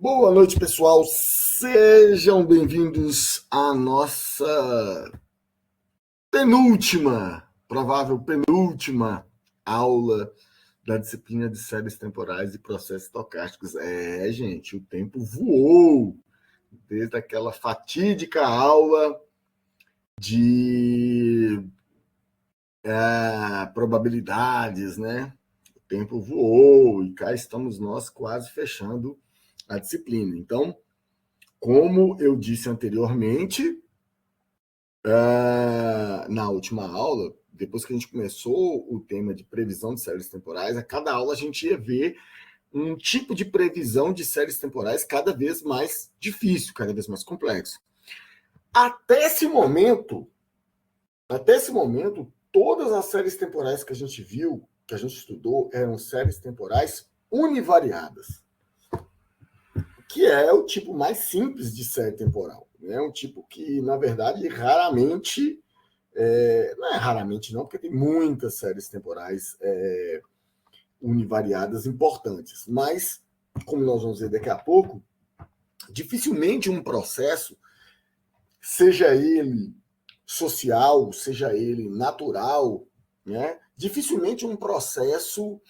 Boa noite, pessoal. Sejam bem-vindos à nossa provável penúltima aula da disciplina de séries temporais e processos estocásticos. Gente, o tempo voou desde aquela fatídica aula de probabilidades, né? O tempo voou e cá estamos nós quase fechando a disciplina. Então, como eu disse anteriormente, na última aula, depois que a gente começou o tema de previsão de séries temporais, a cada aula a gente ia ver um tipo de previsão de séries temporais cada vez mais difícil, cada vez mais complexo. Até esse momento, todas as séries temporais que a gente viu, que a gente estudou, eram séries temporais univariadas, que é o tipo mais simples de série temporal. É um tipo que, na verdade, raramente... não é raramente não, porque tem muitas séries temporais univariadas importantes. Mas, como nós vamos ver daqui a pouco, dificilmente um processo, seja ele social, seja ele natural, né? Dificilmente um processo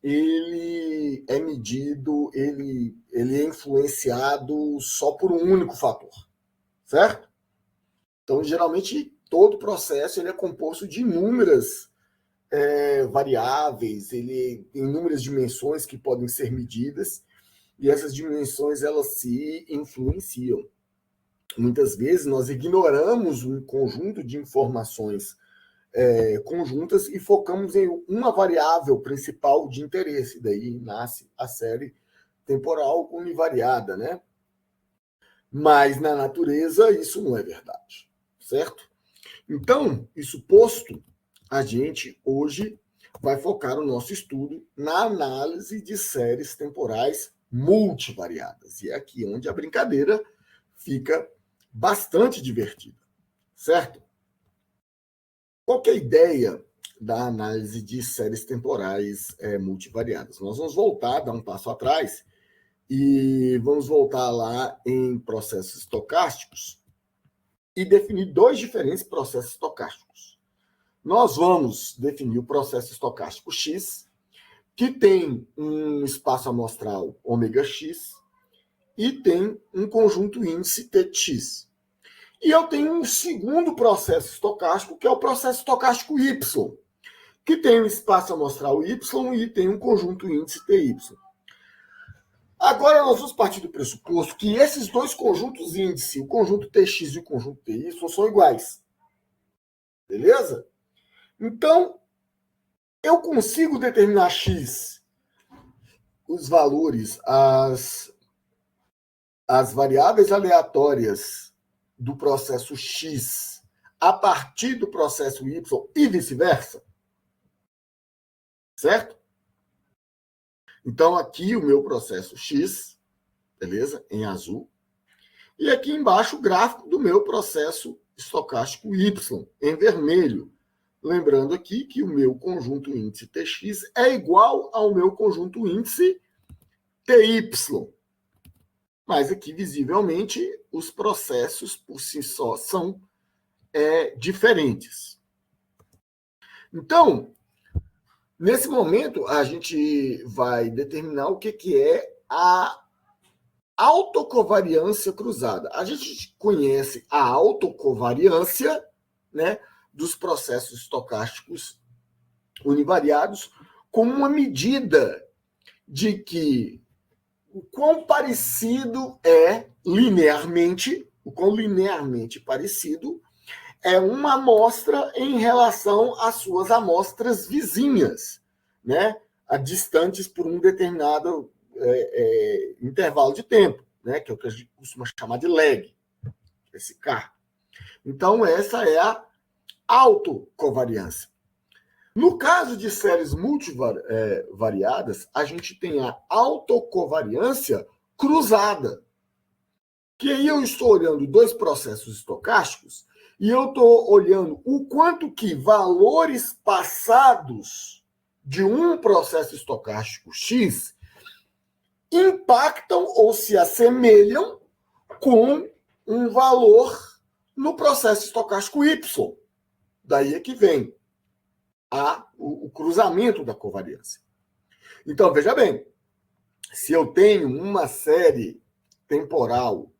ele é medido, ele é influenciado só por um único fator, certo? Então, geralmente, todo processo ele é composto de inúmeras variáveis, ele tem inúmeras dimensões que podem ser medidas, e essas dimensões elas se influenciam. Muitas vezes nós ignoramos um conjunto de informações conjuntas e focamos em uma variável principal de interesse, daí nasce a série temporal univariada, né? Mas na natureza isso não é verdade, certo? Então, isso posto, a gente hoje vai focar o nosso estudo na análise de séries temporais multivariadas. E é aqui onde a brincadeira fica bastante divertida, certo? Qual que é a ideia da análise de séries temporais multivariadas? Nós vamos voltar, dar um passo atrás, e vamos voltar lá em processos estocásticos e definir dois diferentes processos estocásticos. Nós vamos definir o processo estocástico X, que tem um espaço amostral ômega-x e tem um conjunto índice TX. E eu tenho um segundo processo estocástico, que é o processo estocástico Y, que tem um espaço amostral Y e tem um conjunto índice TY. Agora nós vamos partir do pressuposto que esses dois conjuntos índice, o conjunto TX e o conjunto TY, são iguais. Beleza? Então, eu consigo determinar X, os valores, as variáveis aleatórias do processo X a partir do processo Y e vice-versa? Certo? Então, aqui o meu processo X, beleza? Em azul. E aqui embaixo o gráfico do meu processo estocástico Y, em vermelho. Lembrando aqui que o meu conjunto índice TX é igual ao meu conjunto índice TY. Mas aqui, visivelmente, os processos por si só são diferentes. Então, nesse momento, a gente vai determinar o que é a autocovariância cruzada. A gente conhece a autocovariância, né, dos processos estocásticos univariados como uma medida de que o quão parecido é linearmente, o quão linearmente parecido é uma amostra em relação às suas amostras vizinhas, né, a distantes por um determinado intervalo de tempo, né, que é o que a gente costuma chamar de lag, esse K. Então, essa é a autocovariância. No caso de séries multivariadas, a gente tem a autocovariância cruzada, que aí eu estou olhando dois processos estocásticos e eu estou olhando o quanto que valores passados de um processo estocástico X impactam ou se assemelham com um valor no processo estocástico Y. Daí é que vem o cruzamento da covariância. Então, veja bem, se eu tenho uma série temporal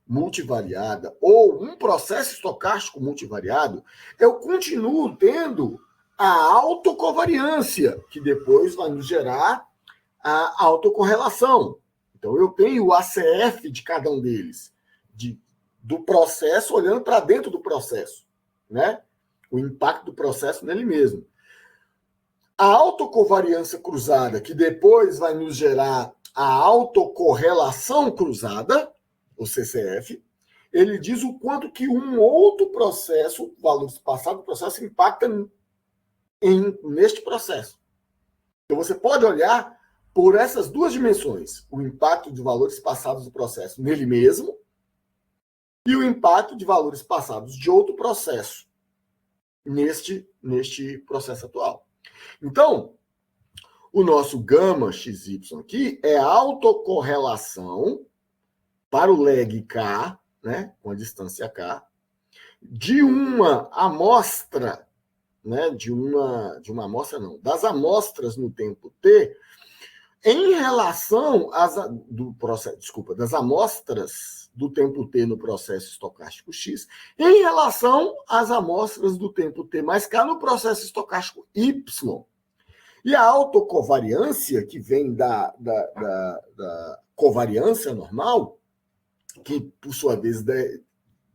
multivariada ou um processo estocástico multivariado, eu continuo tendo a autocovariância, que depois vai nos gerar a autocorrelação. Então, eu tenho o ACF de cada um deles, do processo olhando para dentro do processo, né? O impacto do processo nele mesmo. A autocovariância cruzada, que depois vai nos gerar a autocorrelação cruzada, o CCF, ele diz o quanto que um outro processo, valores passados do processo, impacta neste processo. Então, você pode olhar por essas duas dimensões, o impacto de valores passados do processo nele mesmo e o impacto de valores passados de outro processo neste processo atual. Então, o nosso gama XY aqui é a autocorrelação para o lag K, né, com a distância K, de uma amostra, né, das amostras no tempo T, em relação das amostras do tempo T no processo estocástico X, em relação às amostras do tempo T mais K no processo estocástico Y. E a autocovariância, que vem da covariância normal, que, por sua vez,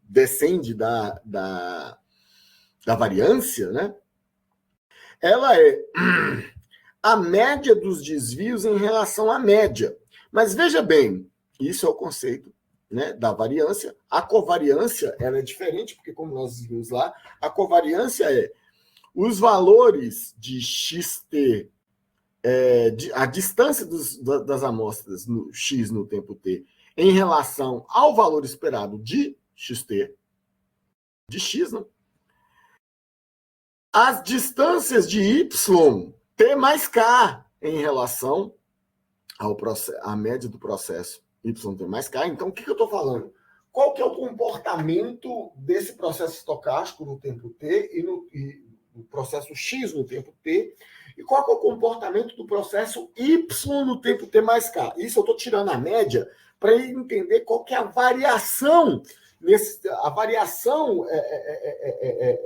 descende da variância, né? Ela é a média dos desvios em relação à média. Mas veja bem, isso é o conceito, né, da variância. A covariância ela é diferente, porque, como nós vimos lá, a covariância é os valores de xt, a distância das amostras no x no tempo t, em relação ao valor esperado de xt, de x, né? As distâncias de y, t mais k, em relação à média do processo YT mais K. Então, o que eu estou falando? Qual que é o comportamento desse processo estocástico no tempo T e no processo X no tempo T? E qual que é o comportamento do processo Y no tempo T mais K? Isso eu estou tirando a média para entender qual que é a variação,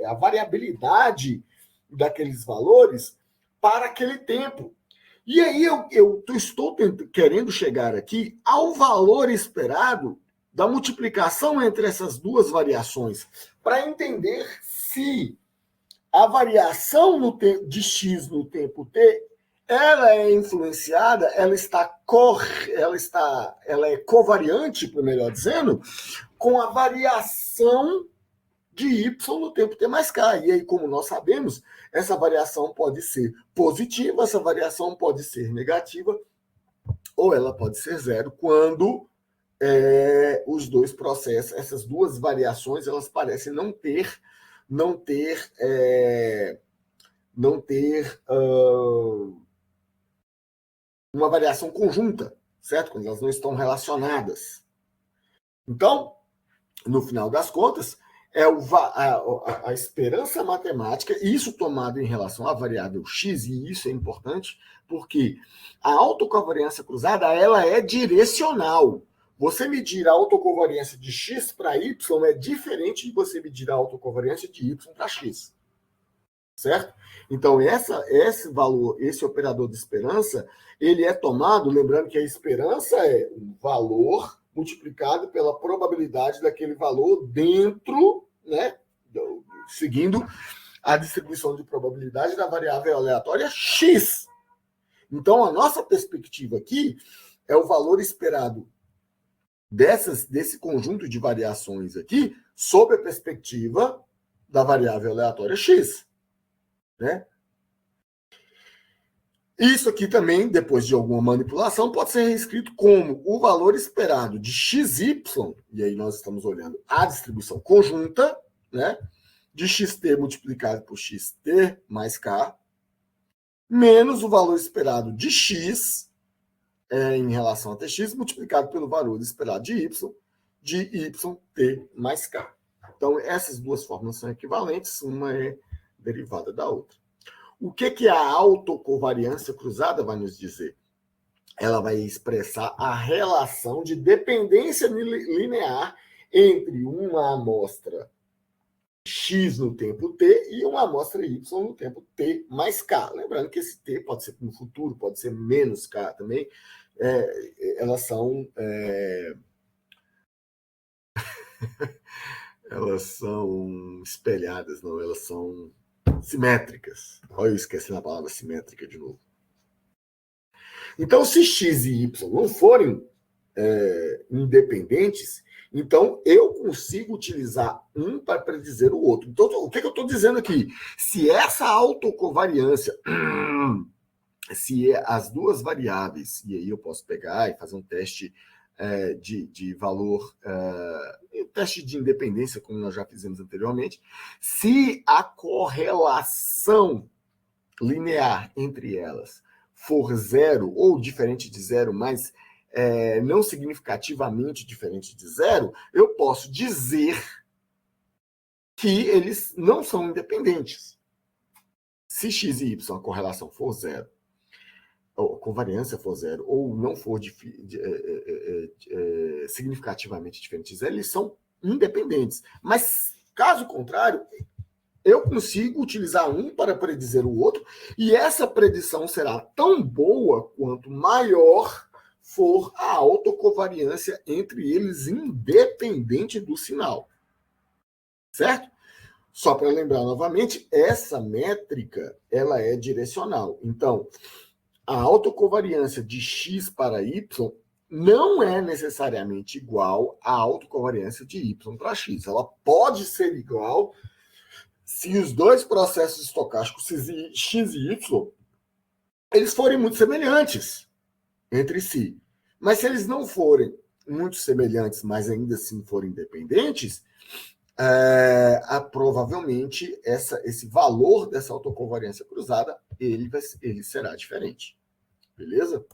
a variabilidade daqueles valores para aquele tempo. E aí eu estou querendo chegar aqui ao valor esperado da multiplicação entre essas duas variações, para entender se a variação de x no tempo t ela é influenciada, ela é covariante, melhor dizendo, com a variação de y no tempo t mais k. E aí, como nós sabemos, essa variação pode ser positiva, essa variação pode ser negativa, ou ela pode ser zero, quando os dois processos, essas duas variações, elas parecem não ter uma variação conjunta, certo? Quando elas não estão relacionadas. Então, no final das contas, é a esperança matemática, isso tomado em relação à variável x, e isso é importante, porque a autocovariância cruzada ela é direcional. Você medir a autocovariância de x para y é diferente de você medir a autocovariância de y para x. Certo? Então, esse valor, esse operador de esperança, ele é tomado, lembrando que a esperança é um valor multiplicado pela probabilidade daquele valor dentro, né, seguindo a distribuição de probabilidade da variável aleatória x. Então, a nossa perspectiva aqui é o valor esperado desse conjunto de variações aqui sob a perspectiva da variável aleatória x. Né? Isso aqui também, depois de alguma manipulação, pode ser reescrito como o valor esperado de xy, e aí nós estamos olhando a distribuição conjunta, né, de xt multiplicado por xt mais k, menos o valor esperado de x em relação a tx multiplicado pelo valor esperado de yt mais k. Então, essas duas fórmulas são equivalentes, uma é derivada da outra. O que a autocovariância cruzada vai nos dizer? Ela vai expressar a relação de dependência linear entre uma amostra x no tempo t e uma amostra y no tempo t mais k. Lembrando que esse t pode ser no futuro, pode ser menos k também. Elas são elas são espelhadas, não, elas são simétricas. Olha, eu esqueci a palavra simétrica de novo. Então, se x e y não forem independentes, então eu consigo utilizar um para predizer o outro. Então, o que eu estou dizendo aqui? Se essa autocovariância, se as duas variáveis, e aí eu posso pegar e fazer um teste de valor, teste de independência, como nós já fizemos anteriormente, se a correlação linear entre elas for zero ou diferente de zero, mas não significativamente diferente de zero, eu posso dizer que eles não são independentes. Se x e y a correlação for zero, ou a covariância for zero, ou não for significativamente diferente de zero, eles são independentes. Mas, caso contrário, eu consigo utilizar um para predizer o outro, e essa predição será tão boa quanto maior for a autocovariância entre eles, independente do sinal. Certo? Só para lembrar novamente, essa métrica ela é direcional. Então, a autocovariância de x para y não é necessariamente igual à autocovariância de y para x. Ela pode ser igual se os dois processos estocásticos x e y eles forem muito semelhantes entre si. Mas se eles não forem muito semelhantes, mas ainda assim forem independentes, provavelmente esse valor dessa autocovariância cruzada ele será diferente. Beleza?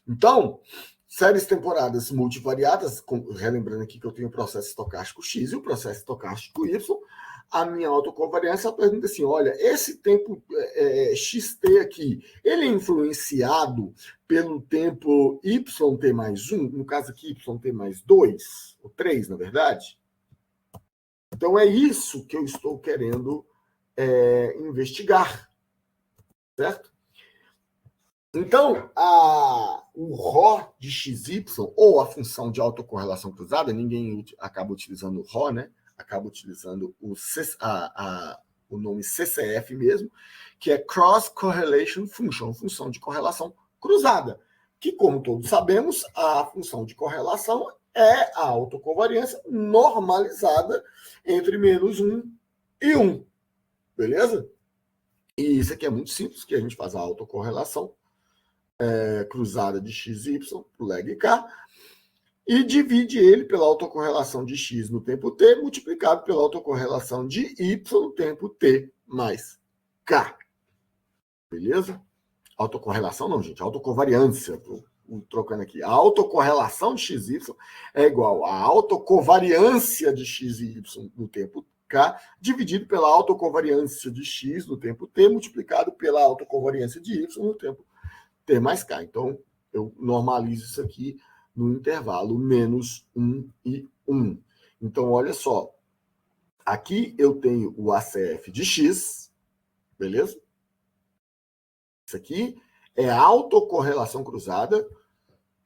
Então, séries temporadas multivariadas, relembrando aqui que eu tenho o processo estocástico x e o processo estocástico y, a minha autocovariância pergunta assim, olha, esse tempo xt aqui, ele é influenciado pelo tempo yt mais 1, no caso aqui yt mais 2, ou 3, na verdade? Então, é isso que eu estou querendo investigar, certo? Então, o Rho de XY, ou a função de autocorrelação cruzada, ninguém acaba utilizando o Rho, né? Acaba utilizando o nome CCF mesmo, que é Cross Correlation Function, função de correlação cruzada, que, como todos sabemos, a função de correlação é a autocovariância normalizada entre menos 1 e 1. Beleza? E isso aqui é muito simples, que a gente faz a autocorrelação cruzada de x e y, por leg k, e divide ele pela autocorrelação de x no tempo t, multiplicado pela autocorrelação de y no tempo t mais k. Beleza? Autocorrelação não, gente, autocovariância. Trocando aqui. A autocorrelação de x e y é igual à autocovariância de x e y no tempo k, dividido pela autocovariância de x no tempo t, multiplicado pela autocovariância de y no tempo t mais k. Então, eu normalizo isso aqui no intervalo menos 1 e 1. Então, olha só. Aqui eu tenho o ACF de x, beleza? Isso aqui é a autocorrelação cruzada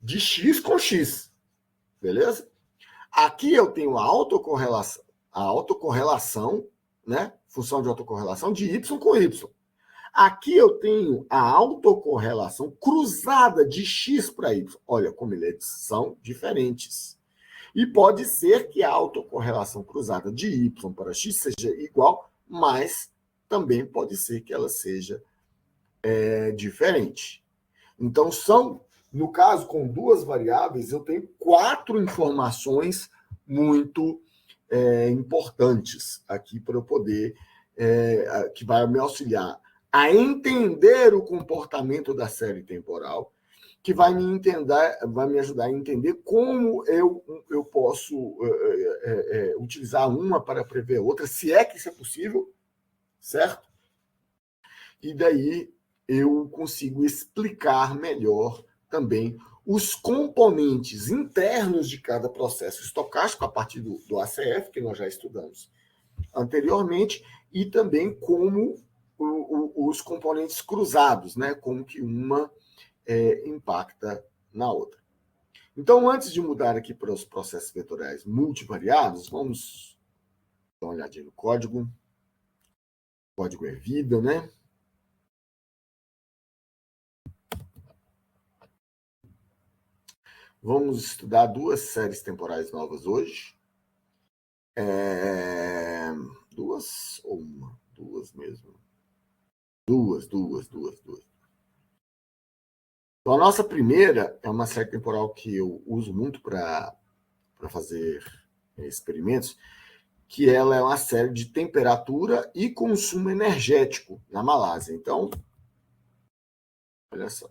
de x com x, beleza? Aqui eu tenho a autocorrelação, né? Função de autocorrelação de y com y. Aqui eu tenho a autocorrelação cruzada de x para y. Olha como eles são diferentes. E pode ser que a autocorrelação cruzada de y para x seja igual, mas também pode ser que ela seja diferente. Então, no caso, com duas variáveis, eu tenho 4 informações muito importantes aqui para eu poder, que vai me auxiliar a entender o comportamento da série temporal que vai me ajudar a entender como eu posso utilizar uma para prever a outra, se é que isso é possível, certo? E daí eu consigo explicar melhor também os componentes internos de cada processo estocástico, a partir do ACF, que nós já estudamos anteriormente, e também como os componentes cruzados, né? Como que uma impacta na outra. Então, antes de mudar aqui para os processos vetoriais multivariados, vamos dar uma olhadinha no código. O código é vida, né? Vamos estudar duas séries temporais novas hoje. Duas ou uma? Duas mesmo. Duas. Então, a nossa primeira é uma série temporal que eu uso muito para fazer experimentos, que ela é uma série de temperatura e consumo energético na Malásia. Então, olha só.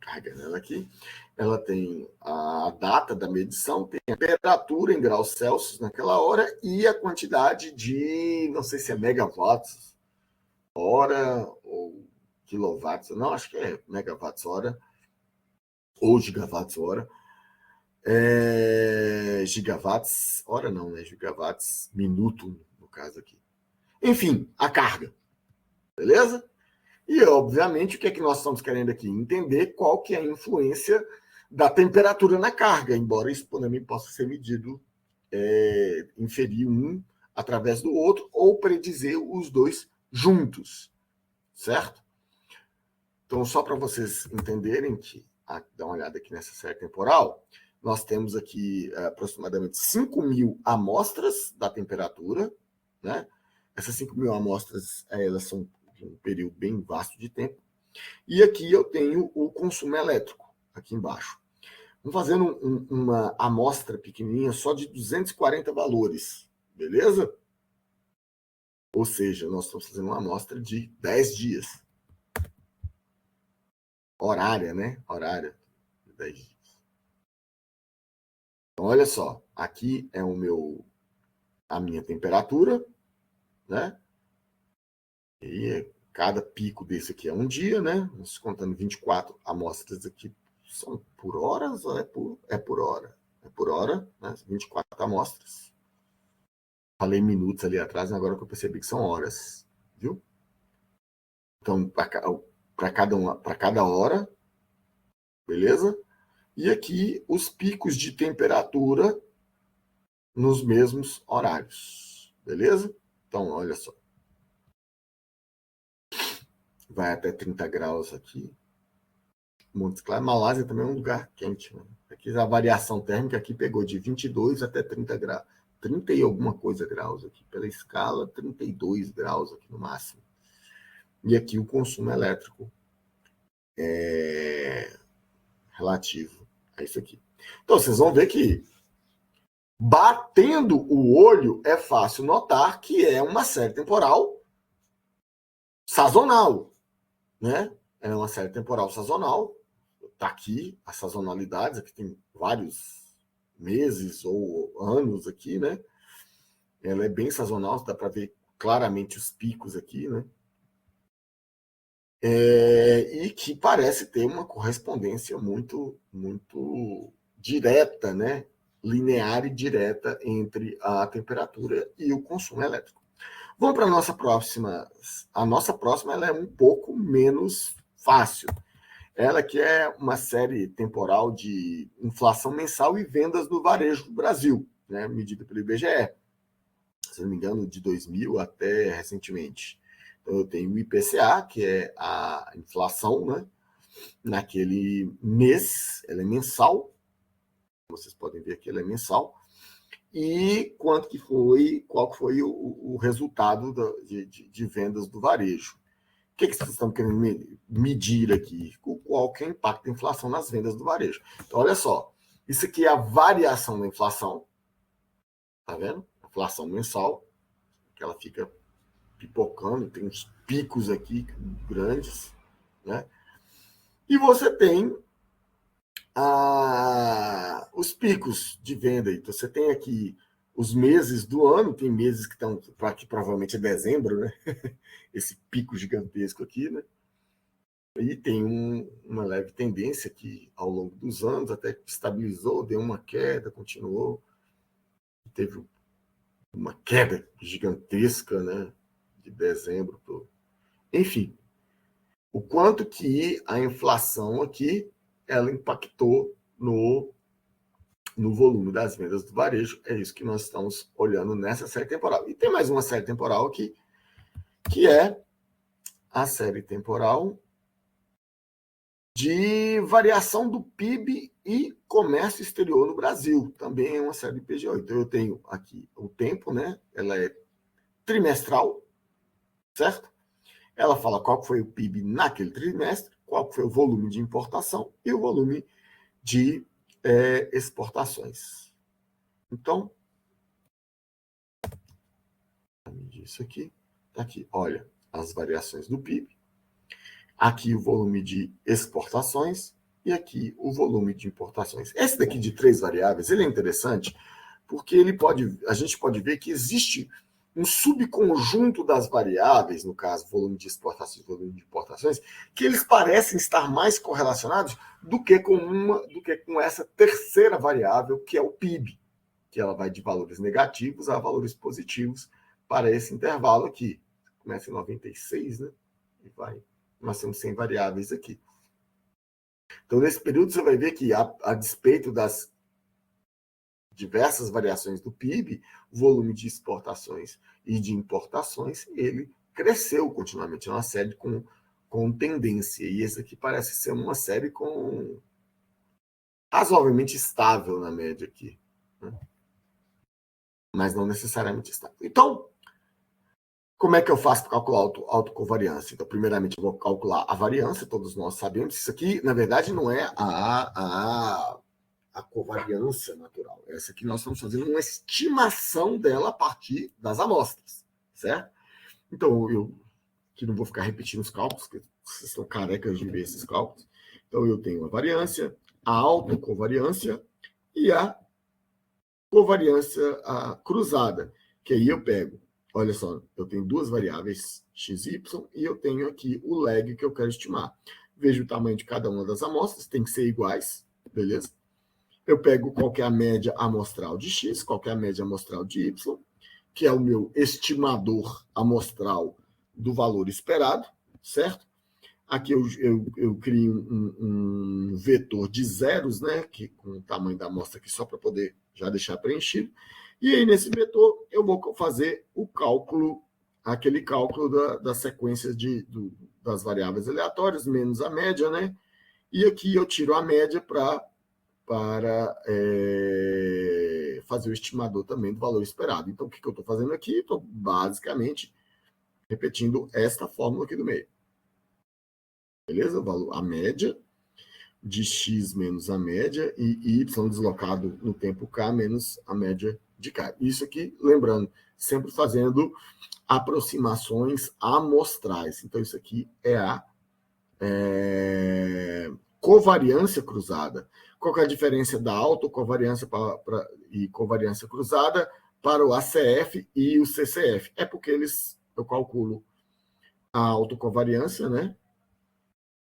Carregando ela aqui. Ela tem a data da medição, tem a temperatura em graus Celsius naquela hora e a quantidade de, não sei se é megawatts hora ou quilowatts, não, acho que é megawatts hora ou gigawatts hora. Gigawatts hora não, né? Gigawatts minuto, no caso aqui. Enfim, a carga. Beleza? E, obviamente, o que é que nós estamos querendo aqui? Entender qual que é a influência da temperatura na carga, embora isso também possa ser medido, inferir um através do outro, ou predizer os dois juntos, certo? Então, só para vocês entenderem que, dá uma olhada aqui nessa série temporal, nós temos aqui aproximadamente 5.000 amostras da temperatura, né? Essas 5.000 amostras, elas são de um período bem vasto de tempo. E aqui eu tenho o consumo elétrico, aqui embaixo. Vamos fazendo uma amostra pequenininha só de 240 valores, beleza? Ou seja, nós estamos fazendo uma amostra de 10 dias. Horária, né? Horária de 10 dias. Então, olha só, aqui é a minha temperatura, né? E cada pico desse aqui é um dia, né? Nós contando 24 amostras aqui. São por horas ou é por hora? É por hora, né? 24 amostras. Falei minutos ali atrás, agora que eu percebi que são horas, viu? Então, para cada hora, beleza? E aqui os picos de temperatura nos mesmos horários, beleza? Então, olha só. Vai até 30 graus aqui. Montes Claros. Malásia também é um lugar quente, né? Aqui a variação térmica aqui pegou de 22 até 30 graus. 30 e alguma coisa graus aqui. Pela escala, 32 graus aqui no máximo. E aqui o consumo elétrico é relativo a isso aqui. Então, vocês vão ver que batendo o olho é fácil notar que é uma série temporal sazonal, né? É uma série temporal sazonal. Está aqui as sazonalidades, aqui tem vários meses ou anos aqui, né? Ela é bem sazonal, dá para ver claramente os picos aqui, né? E que parece ter uma correspondência muito, muito direta, né? Linear e direta entre a temperatura e o consumo elétrico. Vamos para a nossa próxima. A nossa próxima ela é um pouco menos fácil. Ela que é uma série temporal de inflação mensal e vendas no varejo do Brasil, né, medida pelo IBGE. Se não me engano, de 2000 até recentemente. Então, eu tenho o IPCA, que é a inflação, né, naquele mês, ela é mensal. Vocês podem ver que ela é mensal. E qual que foi o resultado de vendas do varejo. O que vocês estão querendo medir aqui? Qual que é o impacto da inflação nas vendas do varejo? Então, olha só. Isso aqui é a variação da inflação. Tá vendo? Inflação mensal, que ela fica pipocando, tem uns picos aqui grandes, né? E você tem os picos de venda. Então, você tem aqui os meses do ano, tem meses que estão, que provavelmente é dezembro, né? Esse pico gigantesco aqui, né? E tem uma leve tendência que, ao longo dos anos, até que estabilizou, deu uma queda, continuou. Teve uma queda gigantesca, né? De dezembro. Enfim, o quanto que a inflação aqui, ela impactou no volume das vendas do varejo. É isso que nós estamos olhando nessa série temporal. E tem mais uma série temporal aqui, que é a série temporal de variação do PIB e comércio exterior no Brasil. Também é uma série de PGO. Então, eu tenho aqui o tempo, né? Ela é trimestral, certo? Ela fala qual foi o PIB naquele trimestre, qual foi o volume de importação e o volume de exportações. Então, isso aqui, tá aqui, olha, as variações do PIB, aqui o volume de exportações e aqui o volume de importações. Esse daqui de 3 variáveis, ele é interessante porque a gente pode ver que existe um subconjunto das variáveis, no caso, volume de exportações e volume de importações, que eles parecem estar mais correlacionados do que com essa terceira variável, que é o PIB, que ela vai de valores negativos a valores positivos para esse intervalo aqui. Começa em 96, né? E vai. Nós temos 100 variáveis aqui. Então, nesse período, você vai ver que, a despeito das diversas variações do PIB, o volume de exportações e de importações, ele cresceu continuamente. É uma série com tendência. E esse aqui parece ser uma série razoavelmente estável na média aqui, né? Mas não necessariamente estável. Então, como é que eu faço para calcular a autocovariância? Então, primeiramente, eu vou calcular a variância, todos nós sabemos. Isso aqui, na verdade, não é a covariância natural. Essa aqui nós estamos fazendo uma estimação dela a partir das amostras, certo? Então, eu que não vou ficar repetindo os cálculos, porque vocês estão carecas de ver esses cálculos. Então, eu tenho a variância, a autocovariância e a covariância cruzada, que aí eu pego, olha só, eu tenho duas variáveis x e y e eu tenho aqui o lag que eu quero estimar. Vejo o tamanho de cada uma das amostras, tem que ser iguais, beleza? Eu pego qual que é a média amostral de x, qual que é a média amostral de y, que é o meu estimador amostral do valor esperado, certo? Aqui eu crio um vetor de zeros, né, que, com o tamanho da amostra aqui, só para poder já deixar preenchido. E aí, nesse vetor, eu vou fazer o cálculo, aquele cálculo da sequência das variáveis aleatórias, menos a média, né? E aqui eu tiro a média para fazer o estimador também do valor esperado. Então, o que eu estou fazendo aqui? Estou basicamente repetindo esta fórmula aqui do meio. Beleza? A média de x menos a média e y deslocado no tempo k menos a média de k. Isso aqui, lembrando, sempre fazendo aproximações amostrais. Então, isso aqui é a covariância cruzada. Qual é a diferença da autocovariância e covariância cruzada para o ACF e o CCF? É porque eu calculo a autocovariância, né?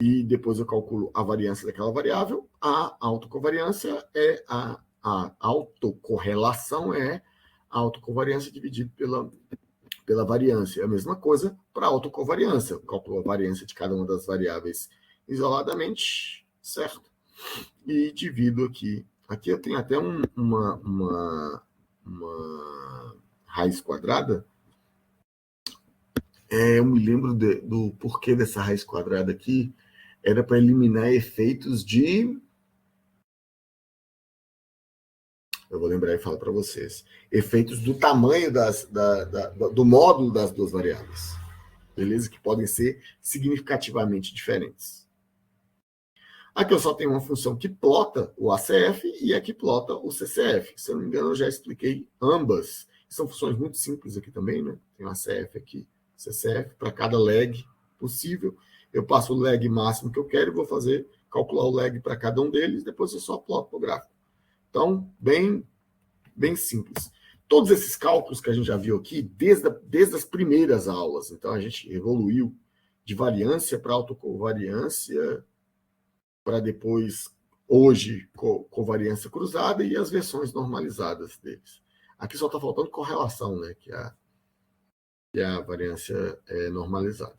E depois eu calculo a variância daquela variável. A autocovariância é a autocorrelação é a autocovariância dividido pela variância. É a mesma coisa para a autocovariância. Eu calculo a variância de cada uma das variáveis isoladamente, certo? E divido aqui. Aqui eu tenho até uma raiz quadrada. Eu me lembro do porquê dessa raiz quadrada aqui. Era para eliminar efeitos de... Eu vou lembrar e falo para vocês. Efeitos do tamanho do módulo das duas variáveis. Beleza? Que podem ser significativamente diferentes. Aqui eu só tenho uma função que plota o ACF e a que plota o CCF. Se eu não me engano, eu já expliquei ambas. São funções muito simples aqui também, né? Tem o ACF aqui, CCF, para cada lag possível. eu passo o lag máximo que eu quero e vou calcular o lag para cada um deles, depois eu só ploto no gráfico. Então, bem simples. Todos esses cálculos que a gente já viu aqui, desde as primeiras aulas, então a gente evoluiu de variância para autocovariância, para depois, hoje, covariância cruzada e as versões normalizadas deles. Aqui só está faltando correlação, né? Que é a variância normalizada.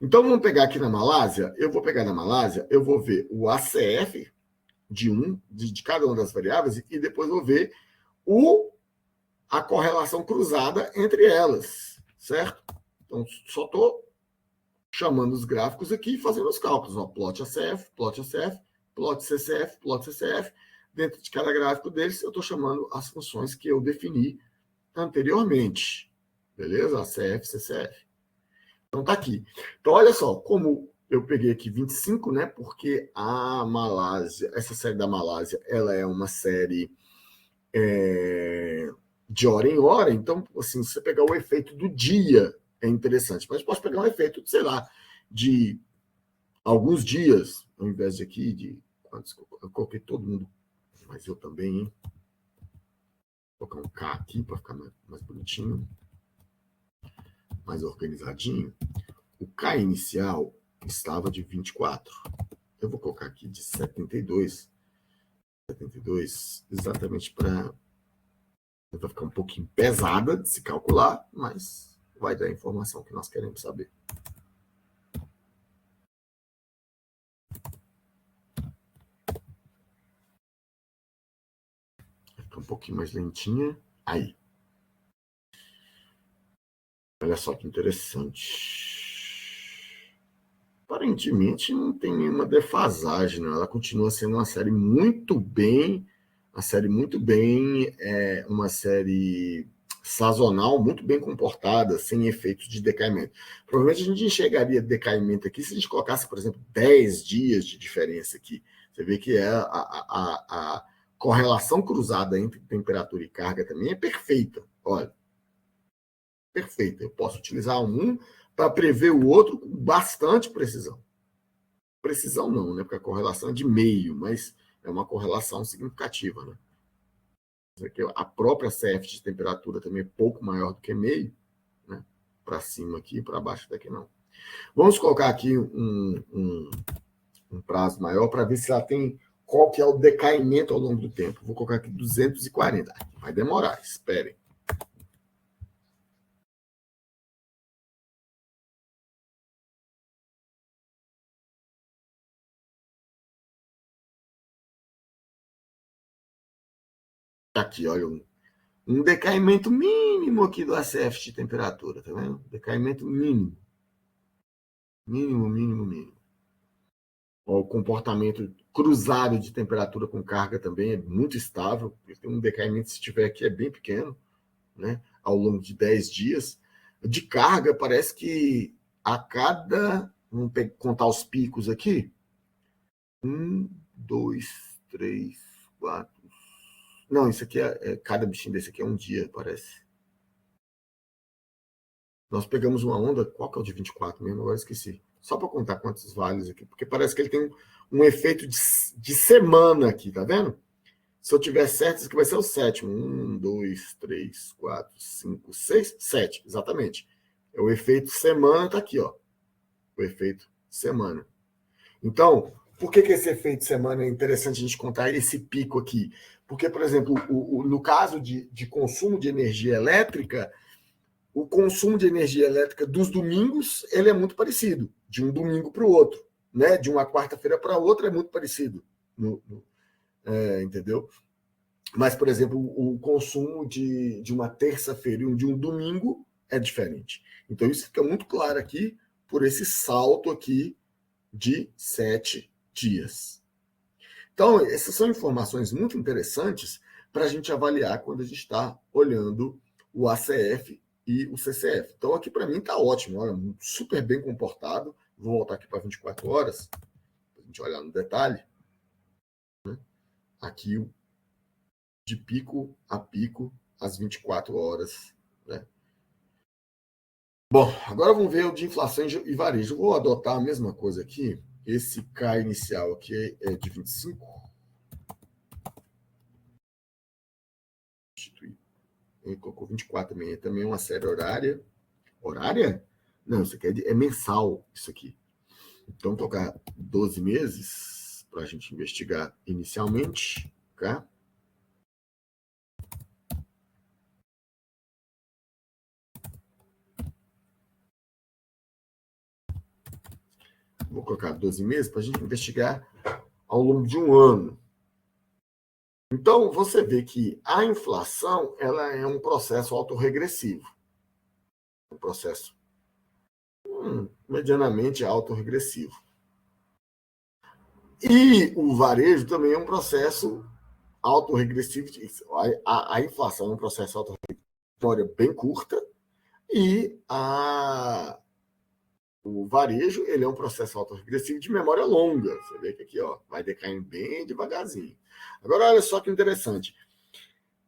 Então, vamos pegar aqui na Malásia. Eu vou pegar na Malásia, eu vou ver o ACF de cada uma das variáveis e depois vou ver a correlação cruzada entre elas, certo? Então, só estou chamando os gráficos aqui e fazendo os cálculos. Ó, plot ACF, plot ACF, plot CCF, plot CCF. Dentro de cada gráfico deles, eu estou chamando as funções que eu defini anteriormente. Beleza? ACF, CCF. Então, tá aqui. Então, olha só, como eu peguei aqui 25, né? Porque a Malásia, essa série da Malásia, ela é uma série de hora em hora. Então, assim, se você pegar o efeito do dia, é interessante. Mas posso pegar um efeito, sei lá, de alguns dias, ao invés de aqui, de quantos, eu coloquei todo mundo, mas eu também, hein? Vou colocar um K aqui para ficar mais bonitinho, mais organizadinho. O K inicial estava de 24. Eu vou colocar aqui de 72. 72, exatamente para... Vai ficar um pouquinho pesada de se calcular, mas vai dar a informação que nós queremos saber. Vai ficar um pouquinho mais lentinha. Aí. Olha só que interessante. Aparentemente não tem nenhuma defasagem, não. Ela continua sendo uma série muito bem, uma série sazonal, muito bem comportada, sem efeitos de decaimento. Provavelmente a gente enxergaria decaimento aqui se a gente colocasse, por exemplo, 10 dias de diferença aqui. Você vê que a correlação cruzada entre temperatura e carga também é perfeita. Olha, perfeita. Eu posso utilizar um para prever o outro com bastante precisão. Precisão não, né? Porque a correlação é de meio, mas é uma correlação significativa, né? A própria CF de temperatura também é pouco maior do que meio, né? Para cima aqui, para baixo daqui não. Vamos colocar aqui um prazo maior para ver se ela tem qual que é o decaimento ao longo do tempo. Vou colocar aqui 240. Vai demorar, esperem. Aqui, olha, um decaimento mínimo aqui do ACF de temperatura, tá vendo? Decaimento mínimo. Mínimo. O comportamento cruzado de temperatura com carga também é muito estável. Tem um decaimento, se tiver aqui, é bem pequeno, né? Ao longo de 10 dias. De carga, parece que a cada... Vamos contar os picos aqui. 1, 2, 3, 4... Não, isso aqui cada bichinho desse aqui é um dia, parece. Nós pegamos uma onda, qual que é o de 24 mesmo? Agora esqueci. Só para contar quantos vales aqui, porque parece que ele tem um efeito de semana aqui, tá vendo? Se eu tiver certo, isso aqui vai ser o sétimo. 1, 2, 3, 4, 5, 6, 7, exatamente. É o efeito semana, tá aqui, ó. O efeito semana. Então, por que esse efeito semana é interessante a gente contar esse pico aqui? Porque, por exemplo, no caso de consumo de energia elétrica, o consumo de energia elétrica dos domingos ele é muito parecido, de um domingo para o outro, né? De uma quarta-feira para outra é muito parecido, entendeu? Mas, por exemplo, o consumo de uma terça-feira e de um domingo é diferente. Então, isso fica muito claro aqui por esse salto aqui de 7 dias. Então, essas são informações muito interessantes para a gente avaliar quando a gente está olhando o ACF e o CCF. Então, aqui para mim está ótimo, olha, super bem comportado. Vou voltar aqui para 24 horas, para a gente olhar no detalhe. Né? Aqui, de pico a pico, às 24 horas. Né? Bom, agora vamos ver o de inflação e varejo. Vou adotar a mesma coisa aqui. Esse K inicial aqui é de 25. Ele colocou 24 também é uma série horária. Horária? Não, isso aqui é mensal, isso aqui. Então, tocar 12 meses para a gente investigar inicialmente, tá? Vou colocar 12 meses para a gente investigar ao longo de um ano. Então, você vê que a inflação ela é um processo autorregressivo. Um processo medianamente autorregressivo. E o varejo também é um processo autorregressivo. A inflação é um processo autorregressivo bem curta e o varejo ele é um processo autorregressivo de memória longa. Você vê que aqui vai decaindo bem devagarzinho. Agora, olha só que interessante.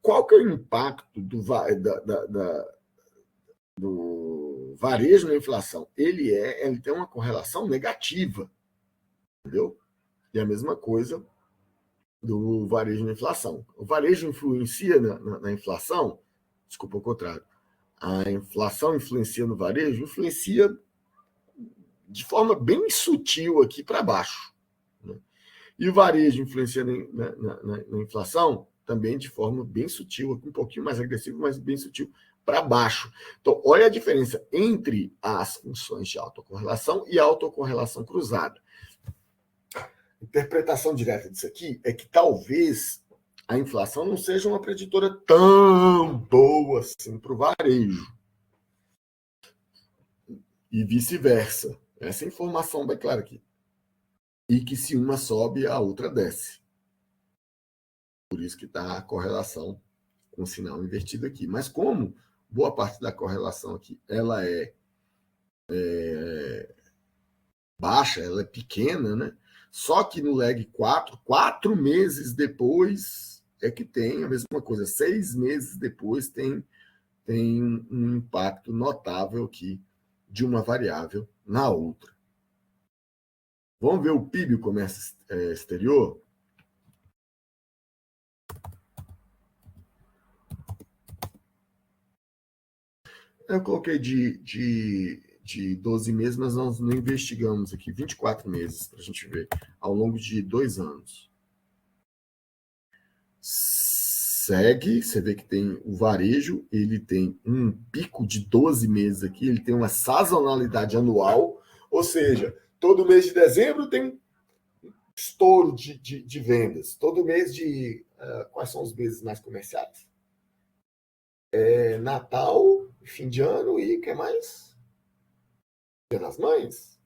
Qual que é o impacto do varejo na inflação? Ele tem uma correlação negativa, entendeu? E a mesma coisa do varejo na inflação. O varejo influencia na inflação? Desculpa, o contrário. A inflação influencia no varejo? Influencia de forma bem sutil aqui para baixo. Né? E o varejo influencia na inflação também de forma bem sutil, um pouquinho mais agressivo, mas bem sutil, para baixo. Então, olha a diferença entre as funções de autocorrelação e autocorrelação cruzada. A interpretação direta disso aqui é que talvez a inflação não seja uma preditora tão boa assim para o varejo. E vice-versa. Essa informação bem clara aqui. E que se uma sobe, a outra desce. Por isso que está a correlação com o sinal invertido aqui. Mas como boa parte da correlação aqui ela é baixa, ela é pequena, né? Só que no lag 4 meses depois é que tem a mesma coisa. 6 meses depois tem um impacto notável aqui de uma variável na outra. Vamos ver o PIB, o comércio exterior? Eu coloquei de 12 meses, mas nós não investigamos aqui 24 meses para a gente ver ao longo de 2 anos. Segue, você vê que tem o varejo, ele tem um pico de 12 meses aqui, ele tem uma sazonalidade anual, ou seja, todo mês de dezembro tem um estouro de vendas. Todo mês quais são os meses mais comerciais? Natal, fim de ano e o que mais? Dia das Mães?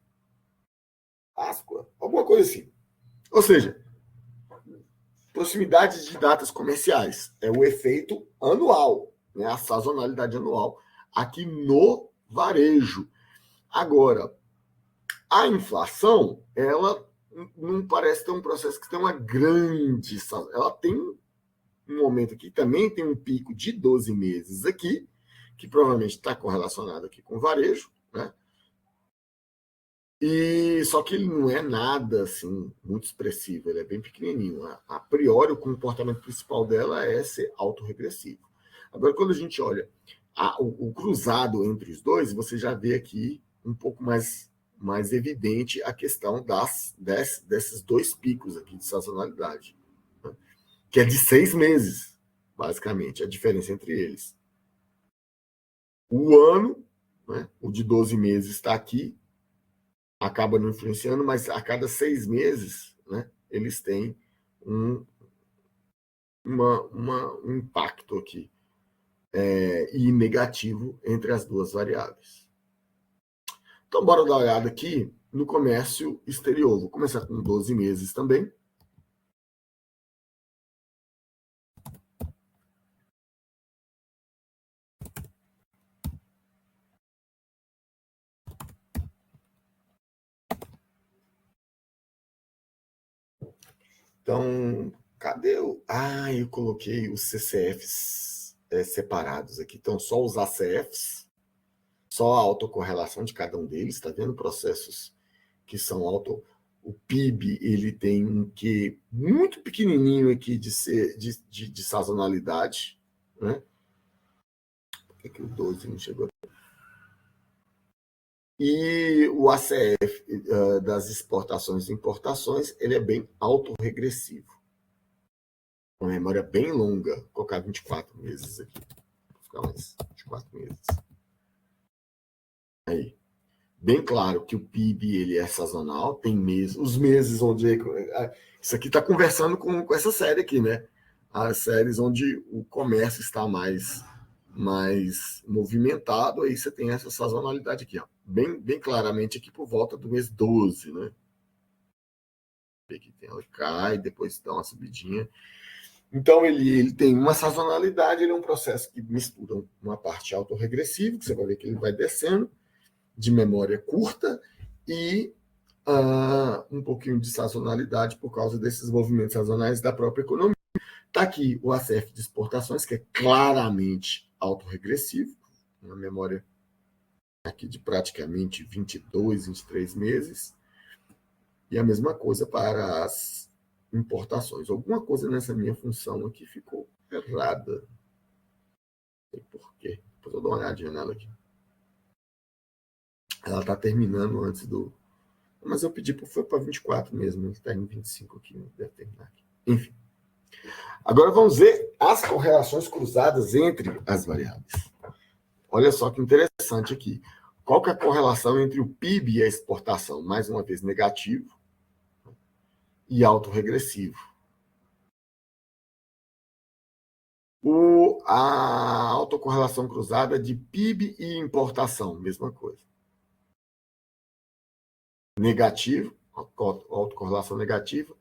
Páscoa? Alguma coisa assim. Ou seja, proximidade de datas comerciais. É o efeito anual, né? A sazonalidade anual aqui no varejo. Agora, a inflação, ela não parece ter um processo que tem uma grande... Ela tem um momento aqui, também tem um pico de 12 meses aqui, que provavelmente está correlacionado aqui com o varejo, né? E só que ele não é nada assim muito expressivo, ele é bem pequenininho. A priori, o comportamento principal dela é ser autorregressivo. Agora, quando a gente olha o cruzado entre os dois, você já vê aqui um pouco mais evidente a questão desses dois picos aqui de sazonalidade, né? Que é de 6 meses, basicamente, a diferença entre eles. O ano, né, o de 12 meses está aqui, acaba não influenciando, mas a cada 6 meses, né, eles têm um impacto aqui e negativo entre as duas variáveis. Então, bora dar uma olhada aqui no comércio exterior. Vou começar com 12 meses também. Então, cadê o... eu coloquei os CCFs separados aqui. Então, só os ACFs só a autocorrelação de cada um deles, está vendo? Processos que são O PIB, ele tem um Q muito pequenininho aqui de sazonalidade, né? Por que o 12 não chegou? E o ACF das exportações e importações, ele é bem autorregressivo. Uma memória bem longa. Vou colocar 24 meses aqui. Vou ficar mais 24 meses. Aí. Bem claro que o PIB ele é sazonal, tem meses, os meses onde... Isso aqui está conversando com essa série aqui, né? As séries onde o comércio está mais movimentado, aí você tem essa sazonalidade aqui, ó. Bem claramente aqui por volta do mês 12, né? Aqui tem, ela cai, depois dá uma subidinha. Então, ele tem uma sazonalidade, ele é um processo que mistura uma parte autorregressiva, que você vai ver que ele vai descendo, de memória curta, e um pouquinho de sazonalidade por causa desses movimentos sazonais da própria economia. Está aqui o ACF de exportações, que é claramente autorregressivo, uma memória aqui de praticamente 22, 23 meses, e a mesma coisa para as importações. Alguma coisa nessa minha função aqui ficou errada. Não sei por quê. Depois eu dou uma olhadinha nela aqui. Ela está terminando antes do... Mas eu pedi foi para 24 mesmo. Está em 25 aqui. Deve terminar aqui. Enfim. Agora vamos ver as correlações cruzadas entre as variáveis. Olha só que interessante aqui. Qual que é a correlação entre o PIB e a exportação? Mais uma vez, negativo e autorregressivo. A autocorrelação cruzada de PIB e importação, mesma coisa. Negativo, autocorrelação negativa,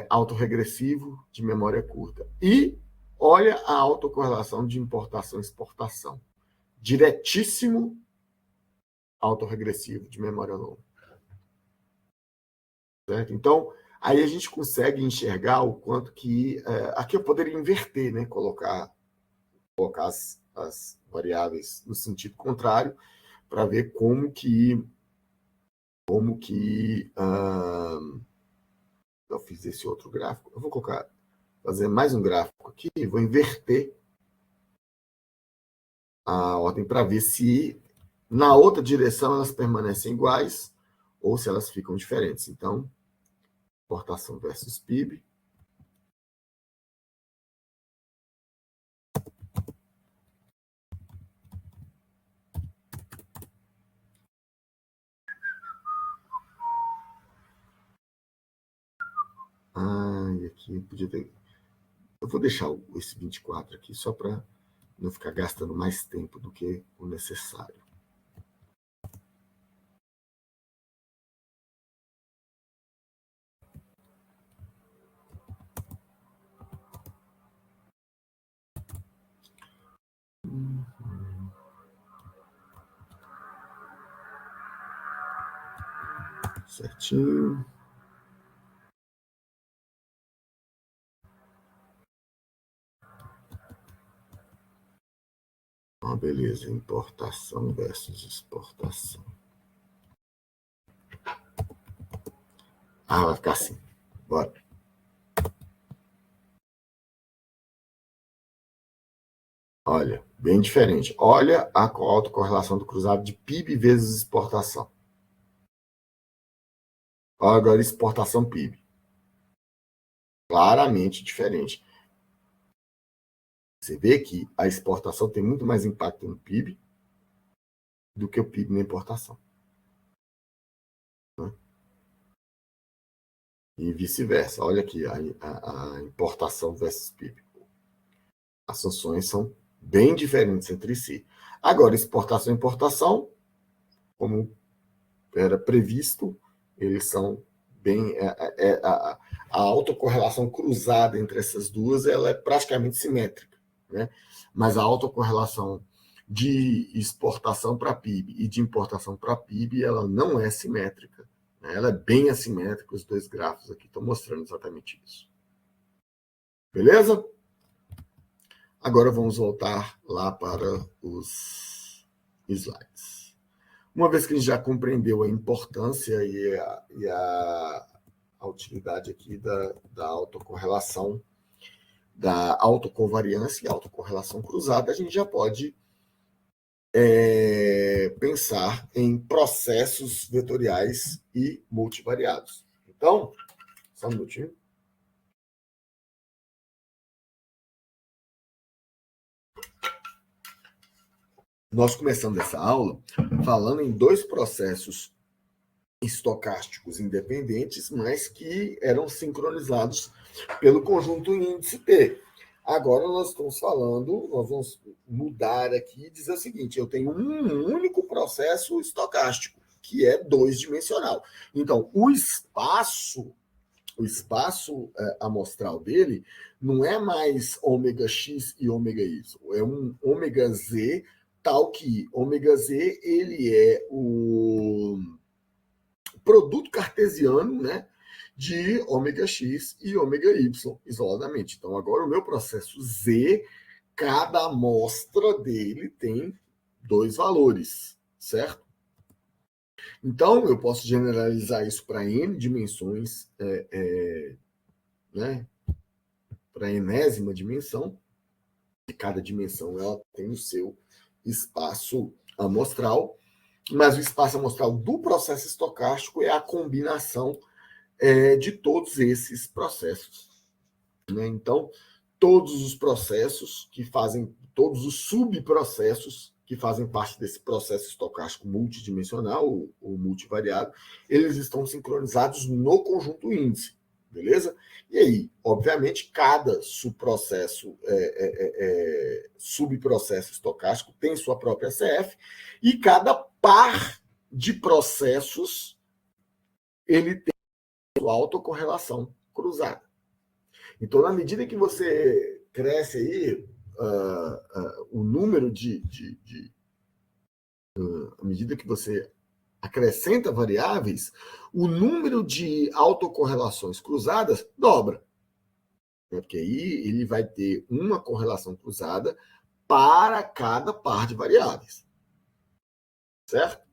autorregressivo de memória curta. E olha a autocorrelação de importação e exportação. Diretíssimo autorregressivo de memória longa. Certo? Então, aí a gente consegue enxergar o quanto que... aqui eu poderia inverter, né? Colocar as variáveis no sentido contrário, para ver como que eu fiz esse outro gráfico. Eu vou fazer mais um gráfico aqui, vou inverter a ordem para ver se na outra direção elas permanecem iguais ou se elas ficam diferentes. Então, exportação versus PIB. E aqui podia ter... Eu vou deixar esse 24 aqui só para não ficar gastando mais tempo do que o necessário. Certinho. Beleza, importação versus exportação. Vai ficar assim. Bora. Olha, bem diferente. Olha a autocorrelação do cruzado de PIB vezes exportação. Olha agora exportação PIB. Claramente diferente. Você vê que a exportação tem muito mais impacto no PIB do que o PIB na importação. E vice-versa. Olha aqui a importação versus PIB. As sanções são bem diferentes entre si. Agora, exportação e importação, como era previsto, eles são bem... a autocorrelação cruzada entre essas duas ela é praticamente simétrica, né? Mas a autocorrelação de exportação para PIB e de importação para PIB, ela não é simétrica. Né? Ela é bem assimétrica, os dois gráficos aqui estão mostrando exatamente isso. Beleza? Agora vamos voltar lá para os slides. Uma vez que a gente já compreendeu a importância e a utilidade aqui da autocorrelação, da autocovariância e autocorrelação cruzada, a gente já pode pensar em processos vetoriais e multivariados. Então, só um minutinho. Nós começamos essa aula falando em dois processos estocásticos independentes, mas que eram sincronizados pelo conjunto índice T. Agora nós estamos falando, nós vamos mudar aqui e dizer o seguinte: eu tenho um único processo estocástico, que é dois-dimensional. Então, o espaço amostral dele não é mais ômega x e ômega y, é um ômega z, tal que ômega z ele é o produto cartesiano, né, de ômega x e ômega y isoladamente. Então, agora o meu processo Z, cada amostra dele tem dois valores, certo? Então, eu posso generalizar isso para N dimensões, né, para a enésima dimensão, e cada dimensão ela tem o seu espaço amostral, mas o espaço amostral do processo estocástico é a combinação de todos esses processos. Né? Então, todos os processos que fazem, todos os subprocessos que fazem parte desse processo estocástico multidimensional ou multivariado, eles estão sincronizados no conjunto índice, beleza? E aí, obviamente, cada subprocesso estocástico tem sua própria CF e cada par de processos ele tem sua autocorrelação cruzada. Então, na medida que você cresce aí, o número à medida que você acrescenta variáveis, o número de autocorrelações cruzadas dobra. Né? Porque aí ele vai ter uma correlação cruzada para cada par de variáveis. Certo?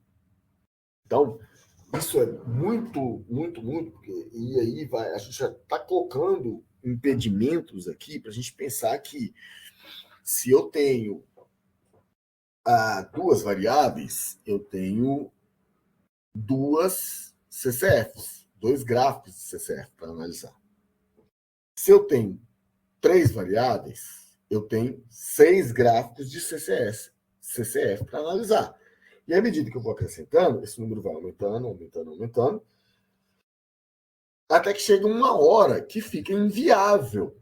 Então, isso é muito, porque, e aí a gente já está colocando impedimentos aqui para a gente pensar que se eu tenho duas variáveis, eu tenho duas CCFs, dois gráficos de CCF para analisar. Se eu tenho três variáveis, eu tenho 6 gráficos de CCF para analisar. E à medida que eu vou acrescentando, esse número vai aumentando, até que chega uma hora que fica inviável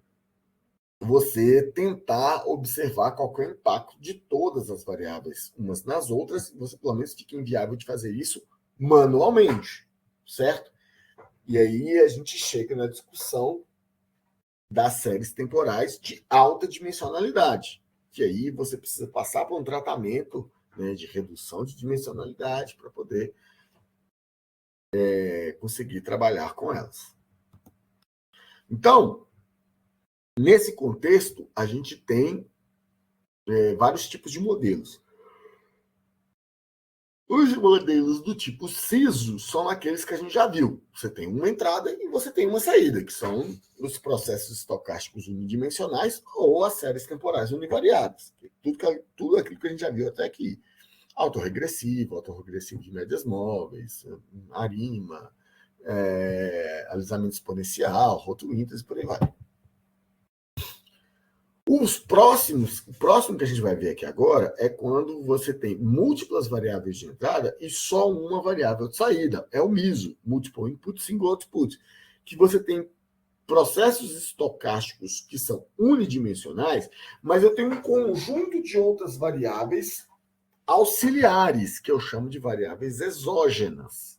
você tentar observar qual é o impacto de todas as variáveis umas nas outras, e você pelo menos fica inviável de fazer isso manualmente, certo? E aí a gente chega na discussão das séries temporais de alta dimensionalidade, que aí você precisa passar por um tratamento, né, de redução de dimensionalidade para poder conseguir trabalhar com elas. Então, nesse contexto, a gente tem vários tipos de modelos. Os modelos do tipo CISO são aqueles que a gente já viu. Você tem uma entrada e você tem uma saída, que são os processos estocásticos unidimensionais ou as séries temporais univariadas. Tudo aquilo que a gente já viu até aqui. Autorregressivo de médias móveis, ARIMA, alisamento exponencial, roto-índice e por aí vai. O próximo que a gente vai ver aqui agora é quando você tem múltiplas variáveis de entrada e só uma variável de saída. É o MISO, Multiple Input, Single Output, que você tem processos estocásticos que são unidimensionais, mas eu tenho um conjunto de outras variáveis auxiliares, que eu chamo de variáveis exógenas.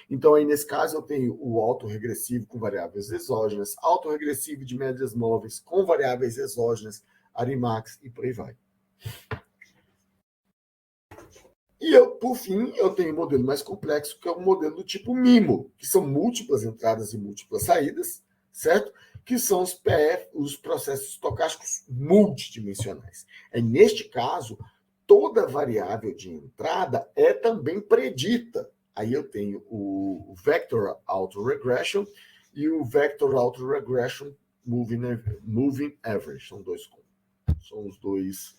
Então, aí, nesse caso, eu tenho o autorregressivo com variáveis exógenas, autorregressivo de médias móveis com variáveis exógenas, Arimax e por aí vai. E, por fim, eu tenho um modelo mais complexo, que é o modelo do tipo MIMO, que são múltiplas entradas e múltiplas saídas, certo? que são os PF, os processos estocásticos multidimensionais. Neste caso, toda variável de entrada é também predita. Aí eu tenho o Vector Autoregression e o Vector Autoregression Moving Average. São os dois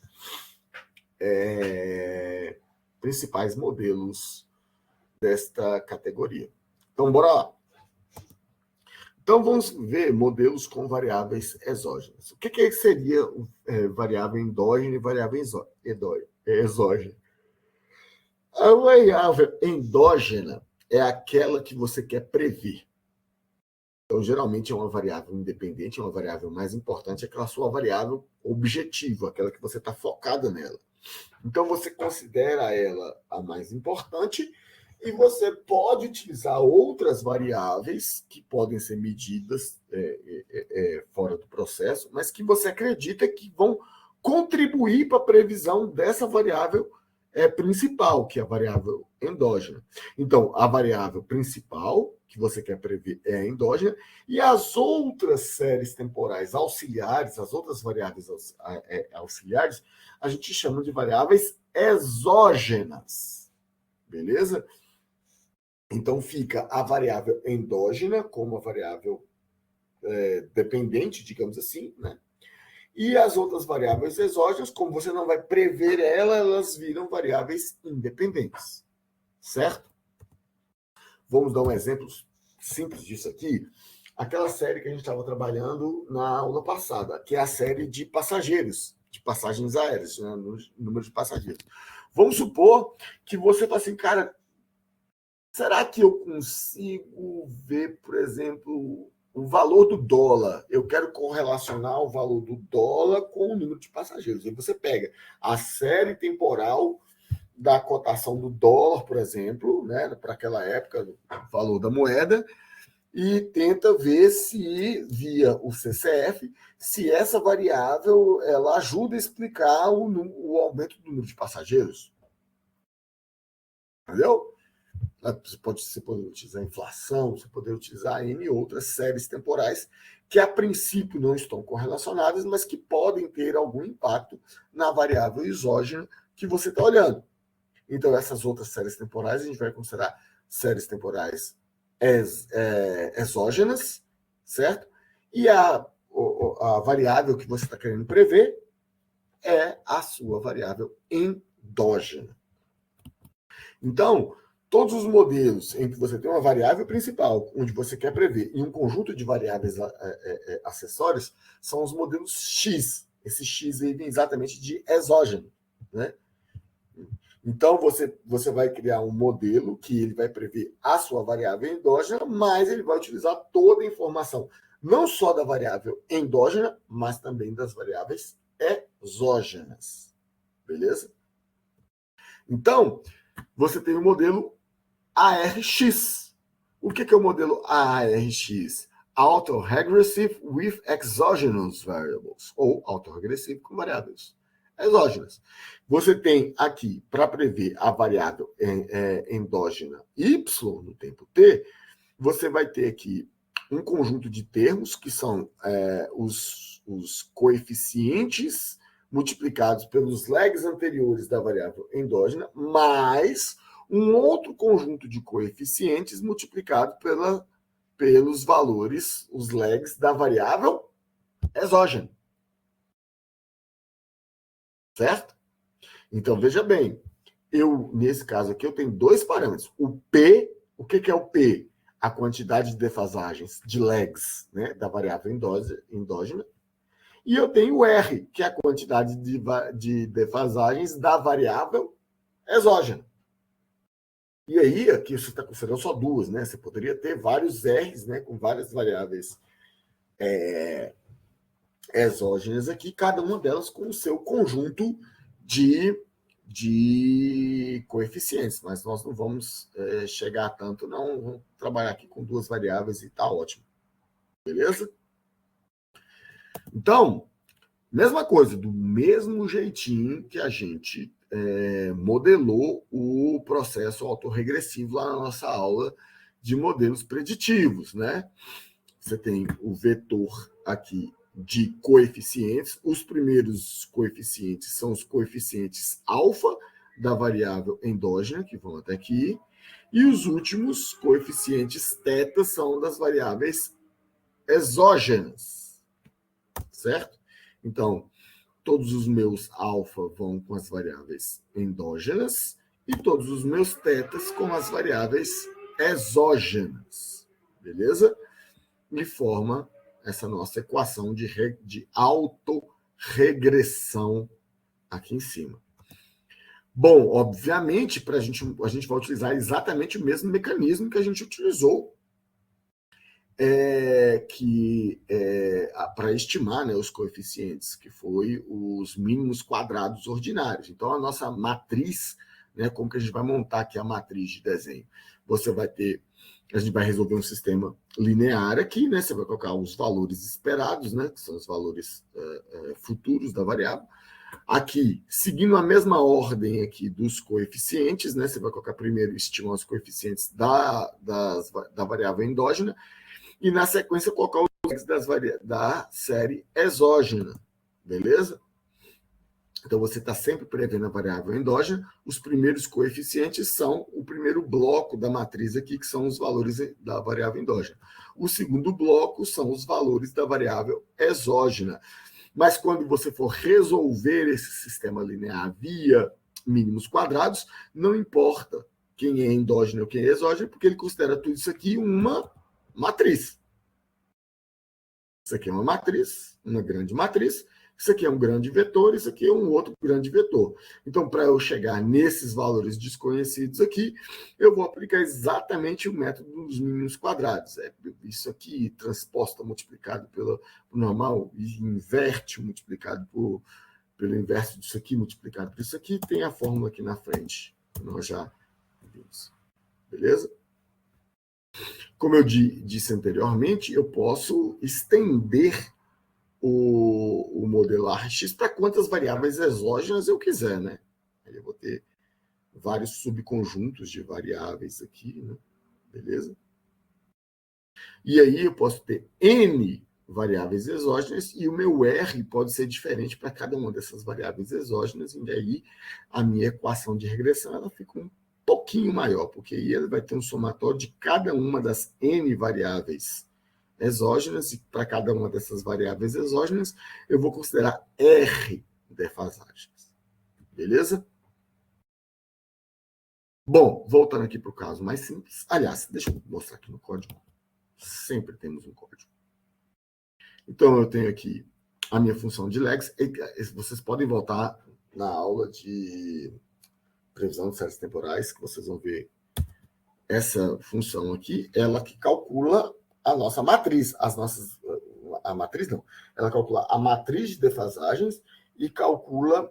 principais modelos desta categoria. Então, bora lá. Então, vamos ver modelos com variáveis exógenas. O que seria variável endógena e variável exógena? A variável endógena é aquela que você quer prever. Então, geralmente, é uma variável independente, é uma variável mais importante, é aquela sua variável objetiva, aquela que você está focada nela. Então, você considera ela a mais importante e você pode utilizar outras variáveis que podem ser medidas fora do processo, mas que você acredita que vão contribuir para a previsão dessa variável principal, que é a variável endógena. Então, a variável principal que você quer prever é a endógena, e as outras séries temporais auxiliares, as outras variáveis auxiliares, a gente chama de variáveis exógenas. Beleza? Então, fica a variável endógena como a variável dependente, digamos assim, né? E as outras variáveis exógenas, como você não vai prever elas viram variáveis independentes. Certo? Vamos dar um exemplo simples disso aqui. Aquela série que a gente estava trabalhando na aula passada, que é a série de passageiros, de passagens aéreas, né, no número de passageiros. Vamos supor que você fala assim, cara, será que eu consigo ver, por exemplo, o valor do dólar? Eu quero correlacionar o valor do dólar com o número de passageiros. Aí você pega a série temporal da cotação do dólar, por exemplo, né, para aquela época, o valor da moeda, e tenta ver se, via o CCF, se essa variável ela ajuda a explicar o aumento do número de passageiros. Entendeu? Você pode utilizar inflação, você pode utilizar N outras séries temporais que a princípio não estão correlacionadas, mas que podem ter algum impacto na variável exógena que você está olhando. Então, essas outras séries temporais a gente vai considerar séries temporais exógenas, certo? E a variável que você está querendo prever é a sua variável endógena. Então, todos os modelos em que você tem uma variável principal, onde você quer prever, e um conjunto de variáveis acessórias, são os modelos X. Esse X aí vem exatamente de exógeno, né? Então, você vai criar um modelo que ele vai prever a sua variável endógena, mas ele vai utilizar toda a informação, não só da variável endógena, mas também das variáveis exógenas. Beleza? Então, você tem o modelo ARX. O que é o modelo ARX? Autoregressive with exogenous variables, ou autoregressivo com variáveis exógenas. Você tem aqui, para prever a variável endógena y no tempo t, você vai ter aqui um conjunto de termos que são os coeficientes multiplicados pelos lags anteriores da variável endógena, mais um outro conjunto de coeficientes multiplicado pelos valores, os lags da variável exógena. Certo? Então, veja bem, nesse caso aqui, eu tenho dois parâmetros. O P, o que é o P? A quantidade de defasagens, de lags, né, da variável endógena. E eu tenho o R, que é a quantidade de defasagens da variável exógena. E aí, aqui você está considerando só duas, né? Você poderia ter vários R's, né, com várias variáveis exógenas aqui, cada uma delas com o seu conjunto de coeficientes, mas nós não vamos chegar a tanto, não. Vamos trabalhar aqui com duas variáveis e tá ótimo. Beleza? Então, mesma coisa, do mesmo jeitinho que a gente modelou o processo autorregressivo lá na nossa aula de modelos preditivos, né? você tem o vetor aqui de coeficientes. Os primeiros coeficientes são os coeficientes alfa da variável endógena, que vão até aqui, e os últimos coeficientes θ são das variáveis exógenas, certo? Então, todos os meus alfa vão com as variáveis endógenas e todos os meus θs com as variáveis exógenas, beleza? E forma essa nossa equação de autorregressão aqui em cima. Bom, obviamente, a gente vai utilizar exatamente o mesmo mecanismo que a gente utilizou para estimar, né, os coeficientes, que foi os mínimos quadrados ordinários. Então, a nossa matriz, né, como que a gente vai montar aqui a matriz de desenho? Você vai ter, a gente vai resolver um sistema linear aqui, né? Você vai colocar os valores esperados, né, que são os valores futuros da variável. Aqui, seguindo a mesma ordem aqui dos coeficientes, né? Você vai colocar primeiro estimar os coeficientes da variável endógena e, na sequência, colocar os da série exógena, beleza? Então, você está sempre prevendo a variável endógena. Os primeiros coeficientes são o primeiro bloco da matriz aqui, que são os valores da variável endógena. O segundo bloco são os valores da variável exógena. Mas quando você for resolver esse sistema linear via mínimos quadrados, não importa quem é endógeno ou quem é exógeno, porque ele considera tudo isso aqui uma matriz. Isso aqui é uma matriz, uma grande matriz. Isso aqui é um grande vetor, isso aqui é um outro grande vetor. Então, para eu chegar nesses valores desconhecidos aqui, eu vou aplicar exatamente o método dos mínimos quadrados. Isso aqui transposta multiplicado pelo normal e inverte multiplicado pelo inverso disso aqui multiplicado por isso aqui, tem a fórmula aqui na frente. Nós já vimos. Beleza? Como eu disse anteriormente, eu posso estender o modelo RX para quantas variáveis exógenas eu quiser, né? Aí eu vou ter vários subconjuntos de variáveis aqui, né? Beleza? E aí eu posso ter N variáveis exógenas e o meu R pode ser diferente para cada uma dessas variáveis exógenas, e aí a minha equação de regressão ela fica um pouquinho maior, porque aí ela vai ter um somatório de cada uma das N variáveis exógenas, e para cada uma dessas variáveis exógenas, eu vou considerar R defasagens. Beleza? Bom, voltando aqui para o caso mais simples. Aliás, deixa eu mostrar aqui no código. Sempre temos um código. Então, eu tenho aqui a minha função de legs. Vocês podem voltar na aula de previsão de séries temporais, que vocês vão ver essa função aqui, ela que calcula a nossa matriz, a matriz não, ela calcula a matriz de defasagens e calcula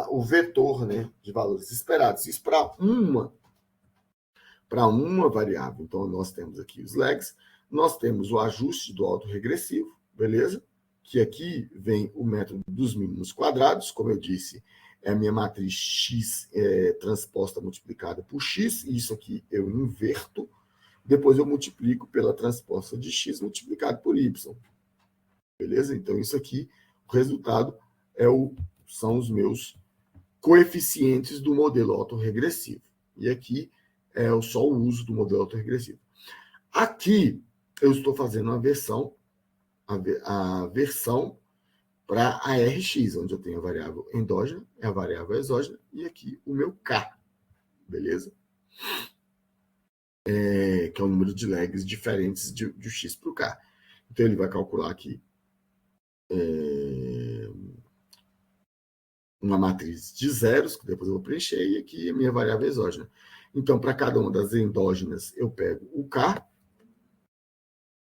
o vetor, né, de valores esperados. Isso para uma variável. Então, nós temos aqui os lags, nós temos o ajuste do autorregressivo, beleza? Que aqui vem o método dos mínimos quadrados, como eu disse, é a minha matriz X transposta multiplicada por X, e isso aqui eu inverto, depois eu multiplico pela transposta de X multiplicado por Y. Beleza? Então, isso aqui, o resultado são os meus coeficientes do modelo autorregressivo. E aqui é só o uso do modelo autorregressivo. Aqui, eu estou fazendo a versão para a RX, onde eu tenho a variável endógena, a variável exógena, e aqui o meu K. Beleza? Que é o número de legs diferentes de X para o K. Então, ele vai calcular aqui uma matriz de zeros, que depois eu vou preencher, e aqui a minha variável exógena. Então, para cada uma das endógenas, eu pego o K,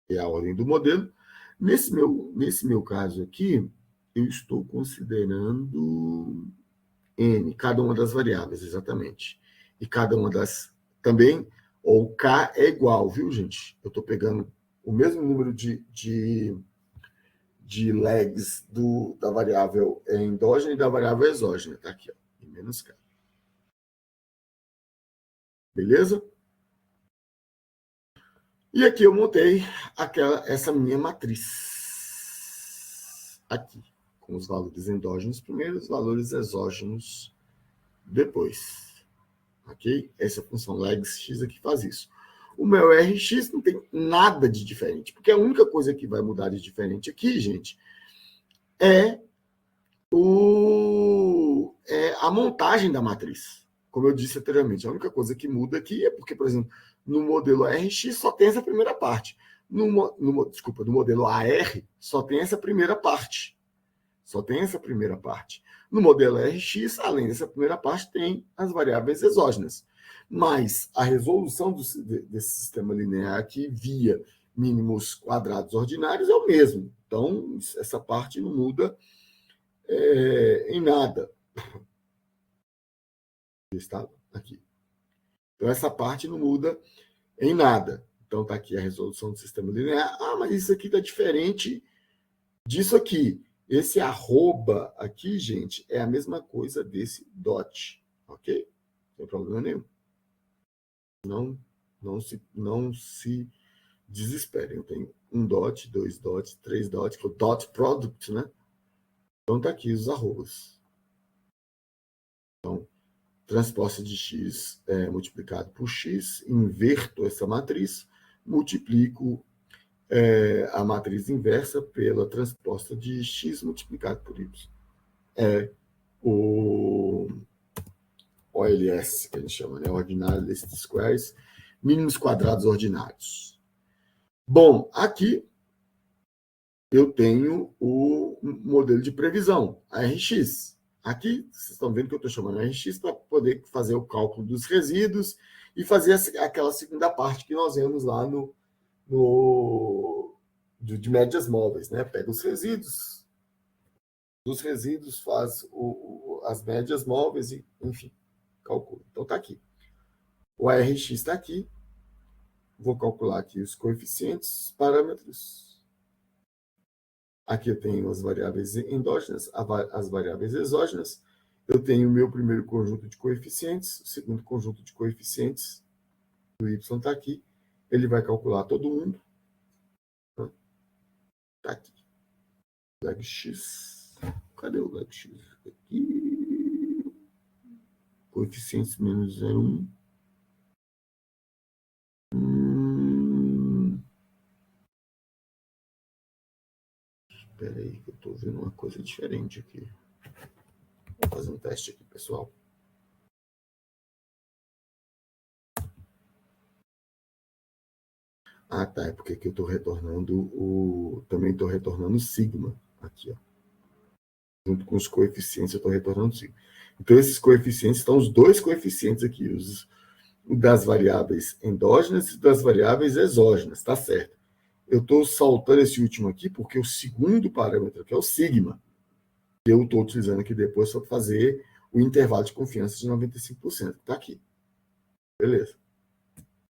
que é a ordem do modelo. Nesse meu caso aqui, eu estou considerando N, cada uma das variáveis, exatamente. E cada uma das também, ou K é igual, viu, gente? Eu estou pegando o mesmo número de legs da variável endógena e da variável exógena. Está aqui, ó, e menos K. Beleza? E aqui eu montei essa minha matriz. Aqui, com os valores endógenos primeiro, os valores exógenos depois. Ok? Essa função legx aqui faz isso. O meu RX não tem nada de diferente, porque a única coisa que vai mudar de diferente aqui, gente, é a montagem da matriz. Como eu disse anteriormente, a única coisa que muda aqui é porque, por exemplo, no modelo RX só tem essa primeira parte. No modelo AR só tem essa primeira parte. Só tem essa primeira parte. No modelo RX, além dessa primeira parte, tem as variáveis exógenas. Mas a resolução desse sistema linear aqui, via mínimos quadrados ordinários, é o mesmo. Então, essa parte não muda em nada. Está aqui. Então, essa parte não muda em nada. Então, está aqui a resolução do sistema linear. Ah, mas isso aqui está diferente disso aqui. Esse arroba aqui, gente, é a mesma coisa desse dot, ok? Não tem problema nenhum. Não se desesperem. Eu tenho um dot, dois dots, três dots, que é o dot product, né? Então, tá aqui os arrobas. Então, transposta de x multiplicado por x, inverto essa matriz, multiplico a matriz inversa pela transposta de x multiplicado por y. É o OLS, que a gente chama, né? Ordinary Least Squares, mínimos quadrados ordinários. Bom, aqui eu tenho o modelo de previsão, a RX. Aqui, vocês estão vendo que eu estou chamando RX para poder fazer o cálculo dos resíduos e fazer aquela segunda parte que nós vemos lá de médias móveis, né? Pega os resíduos, dos resíduos faz as médias móveis e, enfim, calcula. Então, está aqui. O ARX está aqui. Vou calcular aqui os coeficientes, parâmetros. Aqui eu tenho as variáveis endógenas, as variáveis exógenas. Eu tenho o meu primeiro conjunto de coeficientes, o segundo conjunto de coeficientes. O y está aqui. Ele vai calcular todo mundo. Está aqui. Leg x. Cadê o leg x? Aqui. Coeficientes menos 0,1. Espera aí, que eu estou vendo uma coisa diferente aqui. Vou fazer um teste aqui, pessoal. Ah, tá. É porque aqui eu estou retornando também estou retornando o sigma. Aqui, ó. Junto com os coeficientes, eu estou retornando o sigma. Então, esses coeficientes estão os dois coeficientes aqui, o das variáveis endógenas e das variáveis exógenas, tá certo? Eu estou saltando esse último aqui porque o segundo parâmetro, que é o sigma, que eu estou utilizando aqui depois para fazer o intervalo de confiança de 95%. Está aqui. Beleza.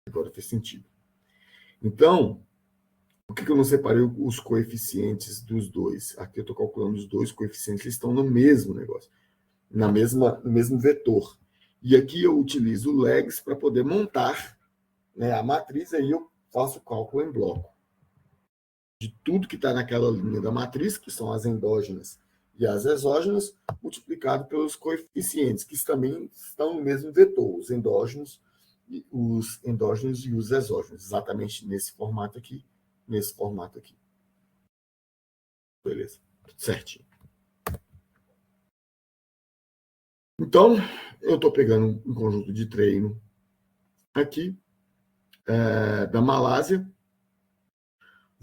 Agora fez sentido. Então, por que eu não separei os coeficientes dos dois? Aqui eu estou calculando os dois coeficientes, eles estão no mesmo negócio, no mesmo vetor. E aqui eu utilizo o legs para poder montar, né, a matriz, aí eu faço o cálculo em bloco de tudo que está naquela linha da matriz, que são as endógenas e as exógenas, multiplicado pelos coeficientes, que também estão no mesmo vetor, os endógenos e os exógenos, exatamente nesse formato aqui, Beleza, tudo certinho. Então, eu estou pegando um conjunto de treino aqui, da Malásia.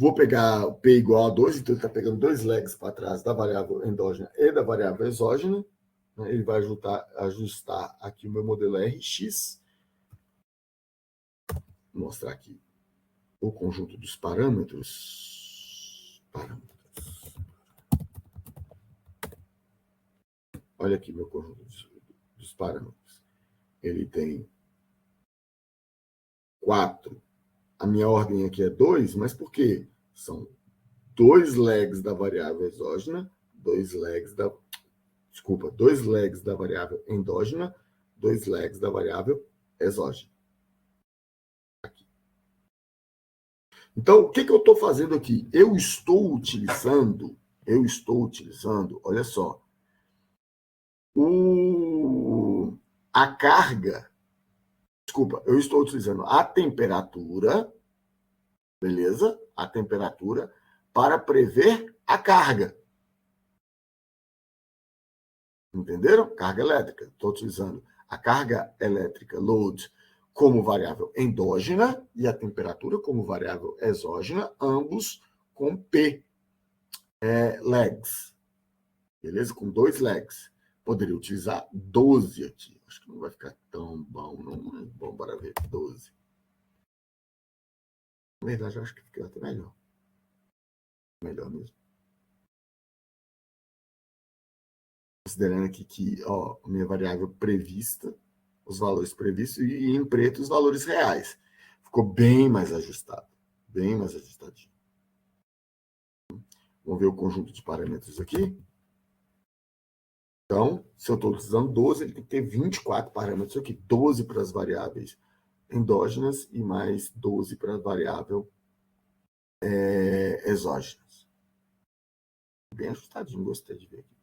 Vou pegar o P igual a 2, então ele está pegando dois legs para trás da variável endógena e da variável exógena. Ele vai ajustar aqui o meu modelo RX. Vou mostrar aqui o conjunto dos parâmetros. Olha aqui meu conjunto dos parâmetros. Ele tem 4. A minha ordem aqui é 2, mas por quê? São 2 legs da variável exógena, 2 legs da variável endógena, 2 legs da variável exógena. Aqui. Então, o que eu estou fazendo aqui? Eu estou utilizando, olha só, a carga, desculpa, eu estou utilizando a temperatura, beleza? A temperatura para prever a carga. Entenderam? Carga elétrica. Estou utilizando a carga elétrica, load, como variável endógena e a temperatura como variável exógena, ambos com P, lags. Beleza? Com 2 lags. Poderia utilizar 12 aqui. Acho que não vai ficar tão bom, não. Mas bom, bora ver. 12. Na verdade, eu acho que fica até melhor. Melhor mesmo. Considerando aqui que, ó, a minha variável prevista, os valores previstos, e em preto os valores reais. Ficou bem mais ajustado. Bem mais ajustadinho. Vamos ver o conjunto de parâmetros aqui. Então, se eu estou utilizando 12, ele tem que ter 24 parâmetros aqui. 12 para as variáveis endógenas e mais 12 para a variável exógenas. Bem ajustadinho, gostei de ver aqui.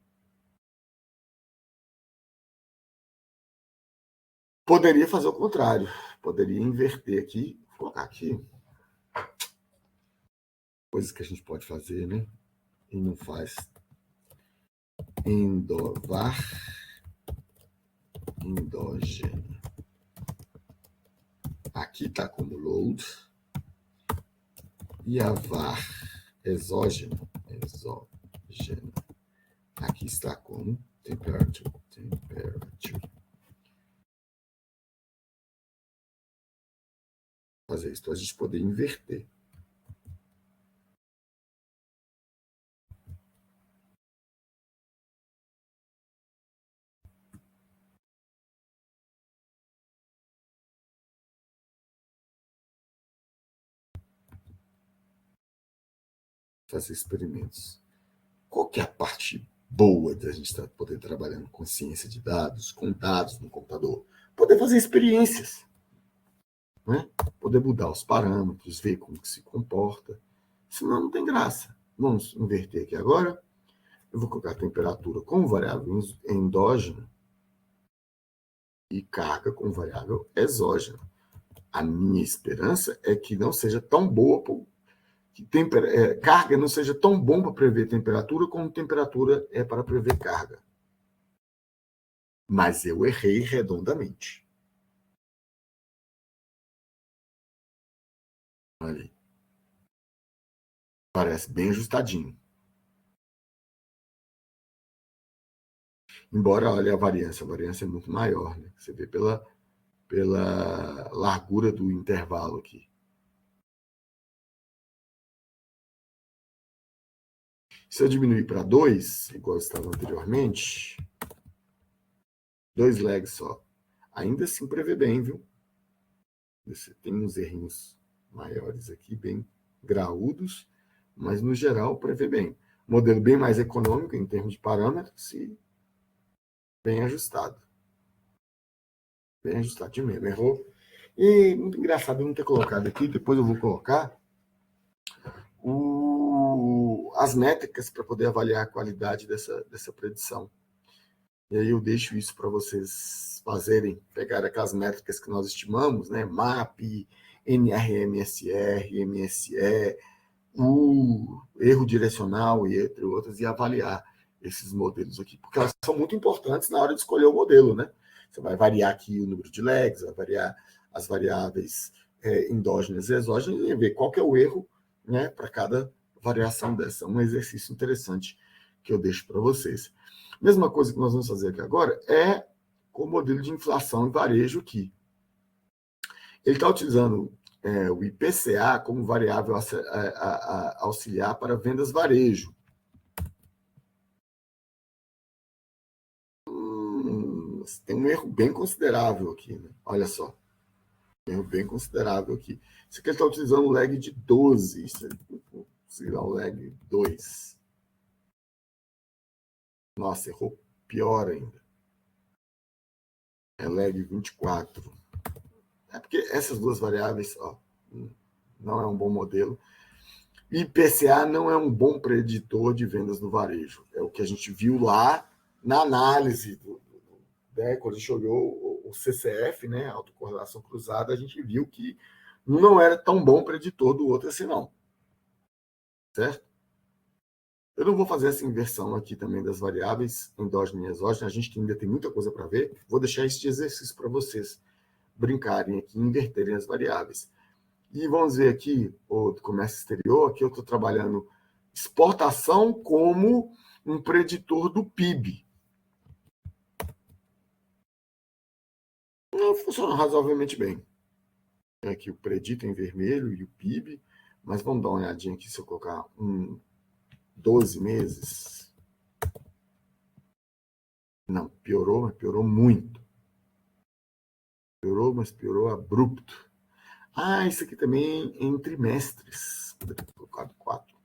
Poderia fazer o contrário. Poderia inverter aqui. Vou colocar aqui. Coisas que a gente pode fazer, né? E não faz. Endovar. Endógeno. Aqui está como load. E a var exógeno. Exógeno. Aqui está como temperature. Fazer isso para a gente poder inverter. Fazer experimentos. Qual que é a parte boa da gente poder trabalhando com ciência de dados, com dados no computador? Poder fazer experiências, né? Poder mudar os parâmetros, ver como que se comporta. Senão não tem graça. Vamos inverter aqui agora. Eu vou colocar a temperatura como variável endógena e carga como variável exógena. A minha esperança é que não seja tão boa, que carga não seja tão bom para prever temperatura como temperatura é para prever carga. Mas eu errei redondamente. Olha aí. Parece bem ajustadinho. Embora, olha, a variância é muito maior, né? Você vê pela largura do intervalo aqui. Se eu diminuir para 2, igual estava anteriormente, 2 lags só, ainda assim prevê bem, viu? Você tem uns errinhos maiores aqui, bem graúdos, mas no geral prevê bem. Modelo bem mais econômico em termos de parâmetros e bem ajustado. Bem ajustadinho mesmo, errou. E muito engraçado eu não ter colocado aqui, depois eu vou colocar as métricas para poder avaliar a qualidade dessa predição. E aí eu deixo isso para vocês fazerem, pegar aquelas métricas que nós estimamos, né? MAP, NRMSR, MSE, o erro direcional e entre outras, e avaliar esses modelos aqui, porque elas são muito importantes na hora de escolher o modelo, né? Você vai variar aqui o número de lags, vai variar as variáveis endógenas e exógenas e ver qual que é o erro, né, para cada variação dessa. Um exercício interessante que eu deixo para vocês. Mesma coisa que nós vamos fazer aqui agora é com o modelo de inflação e varejo aqui. Ele está utilizando o IPCA como variável auxiliar para vendas varejo. Tem um erro bem considerável aqui, né? Olha só. Um erro bem considerável aqui. Isso aqui ele está utilizando um lag de 12. Sei lá, o lag 2. Nossa, errou pior ainda. É lag 24. É porque essas duas variáveis, ó, não é um bom modelo. IPCA não é um bom preditor de vendas no varejo. É o que a gente viu lá na análise, né, quando a gente olhou o CCF, né, autocorrelação cruzada, a gente viu que não era tão bom preditor do outro assim, não. Certo? Eu não vou fazer essa inversão aqui também das variáveis endógena e exógena, a gente ainda tem muita coisa para ver. Vou deixar esse exercício para vocês brincarem aqui, inverterem as variáveis. E vamos ver aqui o comércio exterior, aqui eu estou trabalhando exportação como um preditor do PIB. Funciona razoavelmente bem. Aqui o predito em vermelho e o PIB, mas vamos dar uma olhadinha aqui se eu colocar 12 meses. Não, piorou, mas piorou muito. Piorou, mas piorou abrupto. Isso aqui também em trimestres. Vou ter colocado 4.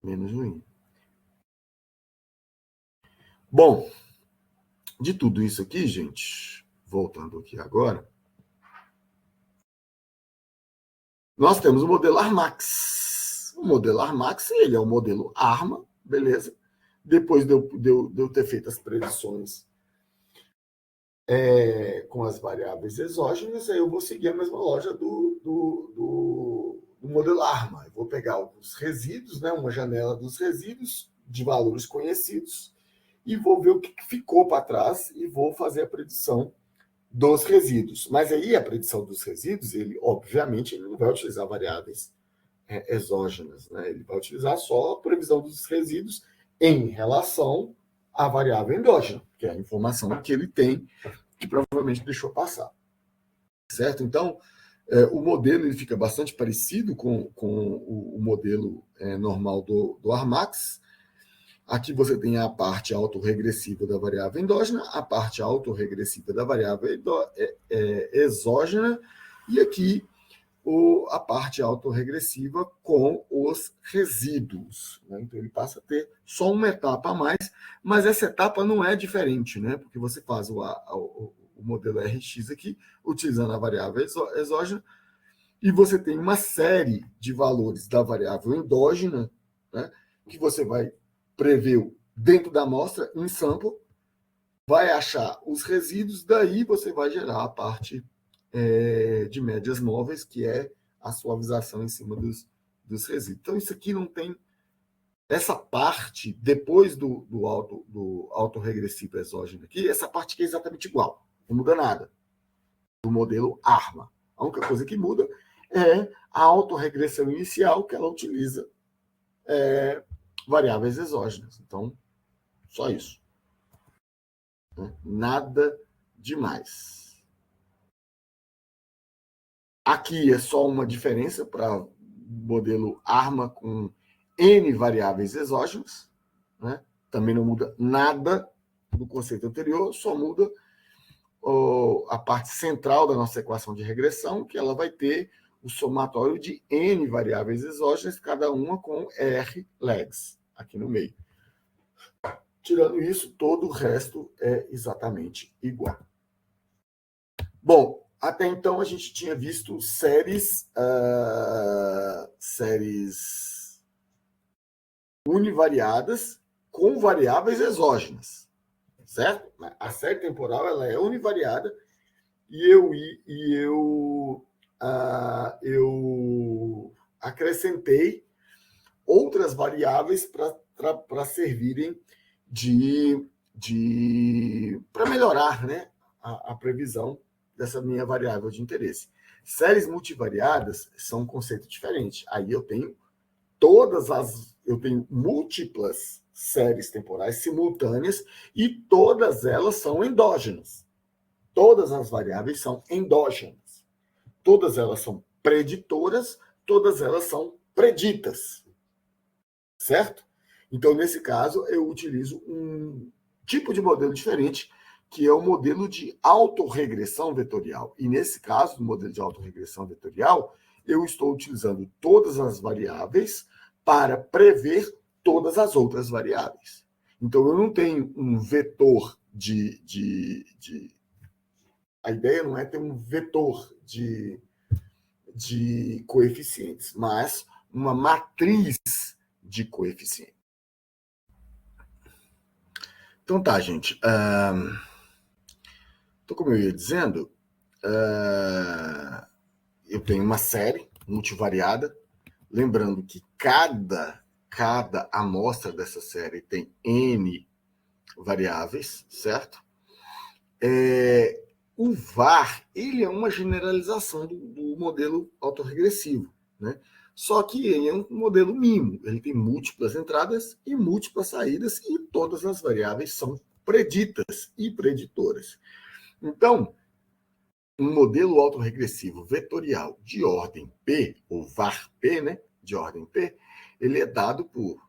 Menos ruim. Bom, de tudo isso aqui, gente, voltando aqui agora, nós temos o modelo Armax. O modelo Armax, ele é o modelo ARMA, beleza? Depois de eu ter feito as predições com as variáveis exógenas, aí eu vou seguir a mesma loja do modelo ARMA. Eu vou pegar os resíduos, né, uma janela dos resíduos de valores conhecidos, e vou ver o que ficou para trás e vou fazer a predição dos resíduos. Mas aí a predição dos resíduos, ele obviamente ele não vai utilizar variáveis exógenas, né? Ele vai utilizar só a previsão dos resíduos em relação à variável endógena, que é a informação que ele tem, que provavelmente deixou passar. Certo? Então, o modelo ele fica bastante parecido com o modelo normal do Armax. Aqui você tem a parte autorregressiva da variável endógena, a parte autorregressiva da variável exógena, e aqui a parte autorregressiva com os resíduos. Né? Então, ele passa a ter só uma etapa a mais, mas essa etapa não é diferente, né? Porque você faz o modelo RX aqui, utilizando a variável exógena, e você tem uma série de valores da variável endógena, né? Que você vai prever dentro da amostra, em sample, vai achar os resíduos, daí você vai gerar a parte de médias móveis, que é a suavização em cima dos resíduos. Então, isso aqui não tem... Essa parte, depois do autorregressivo exógeno aqui, essa parte aqui é exatamente igual, não muda nada do modelo ARMA. A única coisa que muda é a autorregressão inicial, que ela utiliza variáveis exógenas. Então, só isso. Nada demais. Aqui é só uma diferença para o modelo ARMA com N variáveis exógenas, né? Também não muda nada do conceito anterior, só muda a parte central da nossa equação de regressão, que ela vai ter o somatório de N variáveis exógenas, cada uma com R lags aqui no meio. Tirando isso, todo o resto é exatamente igual. Bom, até então a gente tinha visto séries univariadas com variáveis exógenas, certo? A série temporal ela é univariada e eu acrescentei outras variáveis para servirem para melhorar, né, a previsão dessa minha variável de interesse. Séries multivariadas são um conceito diferente. Aí eu tenho múltiplas séries temporais simultâneas e todas elas são endógenas. Todas as variáveis são endógenas. Todas elas são preditoras, todas elas são preditas. Certo? Então, nesse caso, eu utilizo um tipo de modelo diferente, que é o modelo de autorregressão vetorial. E nesse caso, no modelo de autorregressão vetorial, eu estou utilizando todas as variáveis para prever todas as outras variáveis. Então, eu não tenho um vetor de A ideia não é ter um vetor de coeficientes, mas uma matriz de coeficientes. Então tá, gente. Então, como eu ia dizendo, eu tenho uma série multivariada, lembrando que cada amostra dessa série tem N variáveis, certo? O VAR, ele é uma generalização do modelo autorregressivo, né? Só que ele é um modelo mínimo, ele tem múltiplas entradas e múltiplas saídas e todas as variáveis são preditas e preditoras. Então, um modelo autorregressivo vetorial de ordem P, ou VAR-P, né, de ordem P, ele é dado por,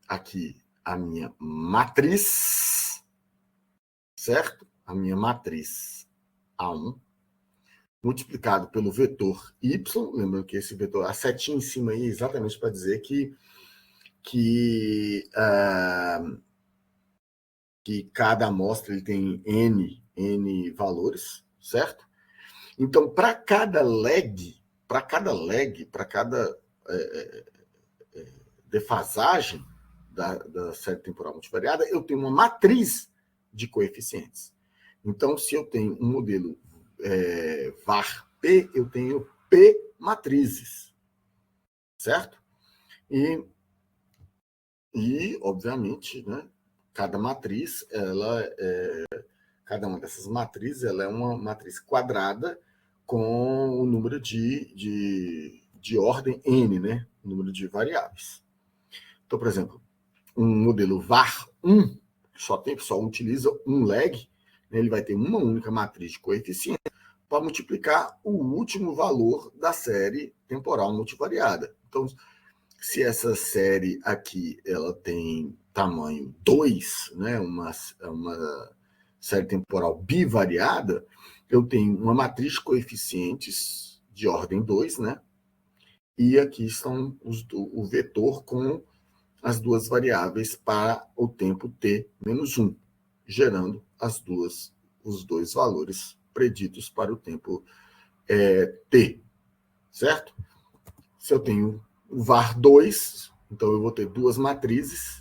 aqui, a minha matriz, certo? A minha matriz A1, multiplicado pelo vetor Y, lembrando que esse vetor, a setinha em cima aí, é exatamente para dizer que cada amostra ele tem N valores, certo? Então, para cada lag, para cada defasagem da série temporal multivariada, eu tenho uma matriz de coeficientes. Então, se eu tenho um modelo VAR-P, eu tenho P matrizes, certo? E obviamente, né, cada matriz, cada uma dessas matrizes, ela é uma matriz quadrada com o número de ordem n, né, o número de variáveis. Então, por exemplo, um modelo VAR1 só utiliza um lag, né, ele vai ter uma única matriz de coeficiente para multiplicar o último valor da série temporal multivariada. Então, se essa série aqui ela tem tamanho 2, né, uma série temporal bivariada, eu tenho uma matriz de coeficientes de ordem 2, né? E aqui estão o vetor com as duas variáveis para o tempo t menos 1, gerando os dois valores preditos para o tempo t, certo? Se eu tenho o VAR2, então eu vou ter duas matrizes.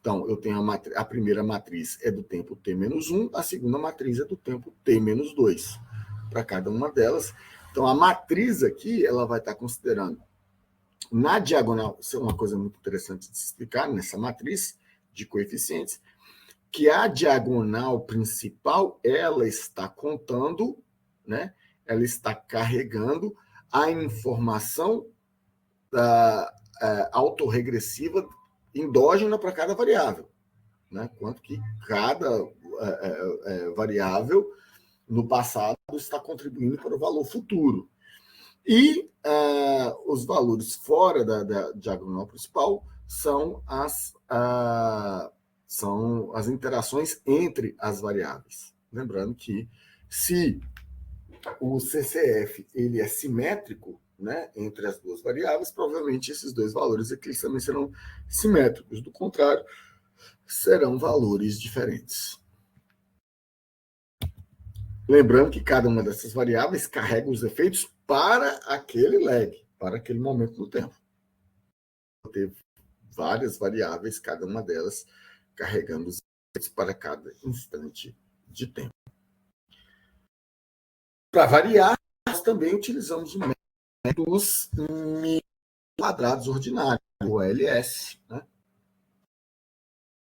Então, eu tenho a primeira matriz é do tempo t menos 1, a segunda matriz é do tempo t menos 2, para cada uma delas. Então, a matriz aqui, ela vai estar considerando na diagonal, isso é uma coisa muito interessante de se explicar, nessa matriz de coeficientes, que a diagonal principal, ela está contando, né? Ela está carregando a informação da autorregressiva endógena para cada variável, né? Quanto que cada variável no passado está contribuindo para o valor futuro. E os valores fora da diagonal principal são as interações entre as variáveis. Lembrando que se o CCF ele é simétrico, né, entre as duas variáveis, provavelmente esses dois valores aqui também serão simétricos. Do contrário, serão valores diferentes. Lembrando que cada uma dessas variáveis carrega os efeitos para aquele lag, para aquele momento no tempo. Ter várias variáveis, cada uma delas carregando os efeitos para cada instante de tempo. Para variar, nós também utilizamos o método dos quadrados ordinários, o LS, né?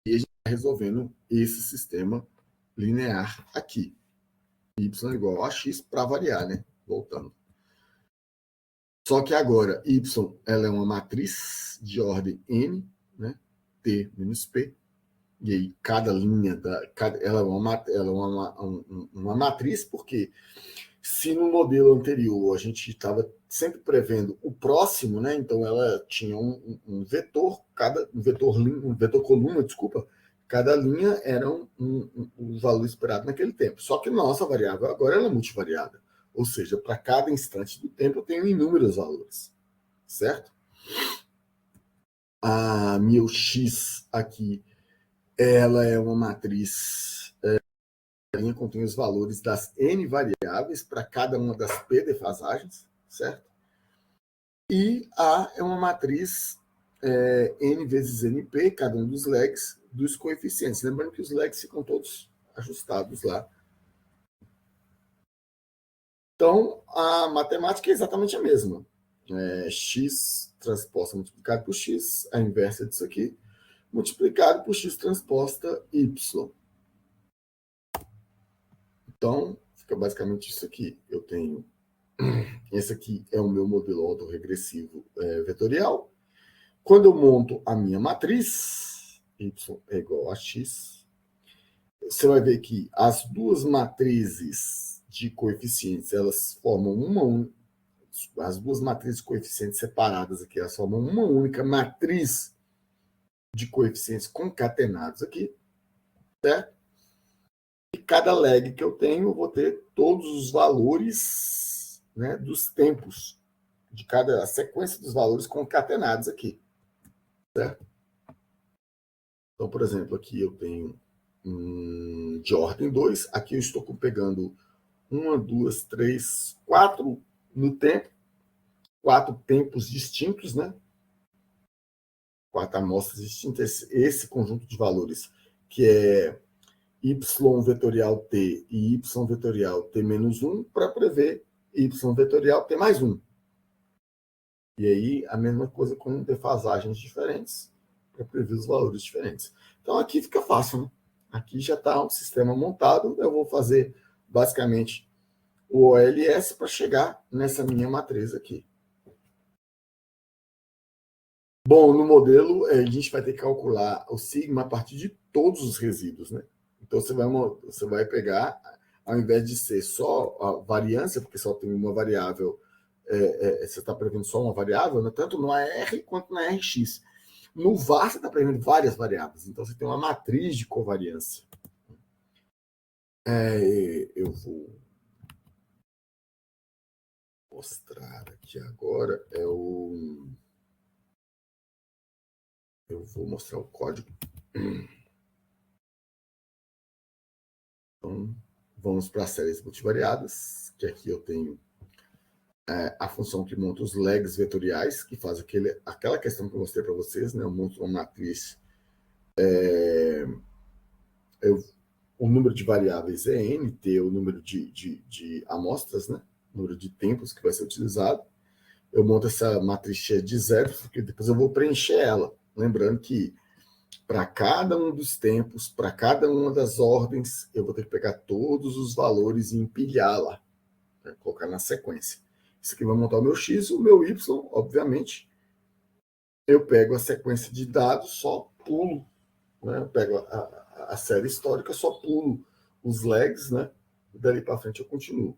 E a gente está resolvendo esse sistema linear aqui. Y igual a x para variar, né? Voltando. Só que agora, y ela é uma matriz de ordem n, né? T menos P. E aí, cada linha, ela é uma matriz, porque se no modelo anterior a gente estava sempre prevendo o próximo, né? Então ela tinha um vetor, um vetor coluna, desculpa, cada linha era um valor esperado naquele tempo. Só que nossa variável agora ela é multivariada. Ou seja, para cada instante do tempo eu tenho inúmeros valores, certo? A meu x aqui, ela é uma matriz linha contém os valores das N variáveis para cada uma das P defasagens, certo? E A é uma matriz N vezes NP, cada um dos legs, dos coeficientes. Lembrando que os legs ficam todos ajustados lá. Então, a matemática é exatamente a mesma. X transposta multiplicado por X, a inversa disso aqui, multiplicado por X transposta Y. Então, fica basicamente isso aqui. Eu tenho... Esse aqui é o meu modelo autorregressivo vetorial. Quando eu monto a minha matriz, y é igual a x, você vai ver que as duas matrizes de coeficientes, elas formam as duas matrizes de coeficientes separadas aqui, elas formam uma única matriz de coeficientes concatenados aqui, certo? E cada leg que eu tenho, eu vou ter todos os valores, né, dos tempos de cada sequência dos valores concatenados aqui, certo? Então, por exemplo, aqui eu tenho de ordem 2, aqui eu estou pegando 1, 2, 3, 4 no tempo, 4 tempos distintos, né? 4 amostras distintas, esse conjunto de valores, que é y vetorial t e y vetorial t menos 1, para prever y vetorial t mais 1. E aí, a mesma coisa com defasagens diferentes, para prever os valores diferentes. Então, aqui fica fácil, né? Aqui já está o sistema montado, eu vou fazer, basicamente, o OLS para chegar nessa minha matriz aqui. Bom, no modelo, a gente vai ter que calcular o sigma a partir de todos os resíduos, né? Então, você vai pegar, ao invés de ser só a variância, porque só tem uma variável, você está prevendo só uma variável, né? Tanto no AR quanto na RX. No VAR, você está prevendo várias variáveis. Então, você tem uma matriz de covariância. Eu vou mostrar aqui agora. Eu vou mostrar o código. Então, vamos para as séries multivariadas, que aqui eu tenho a função que monta os legs vetoriais, que faz aquela questão que eu mostrei para vocês, né? Eu monto uma matriz, o número de variáveis é n, t o número de amostras, né? O número de tempos que vai ser utilizado. Eu monto essa matriz cheia de zeros, porque depois eu vou preencher ela. Lembrando que para cada um dos tempos, para cada uma das ordens, eu vou ter que pegar todos os valores e empilhá-la, né? Colocar na sequência. Isso aqui vai montar o meu x, o meu y, obviamente. Eu pego a sequência de dados, só pulo, né? Eu pego a série histórica, só pulo os legs, né? E dali para frente eu continuo.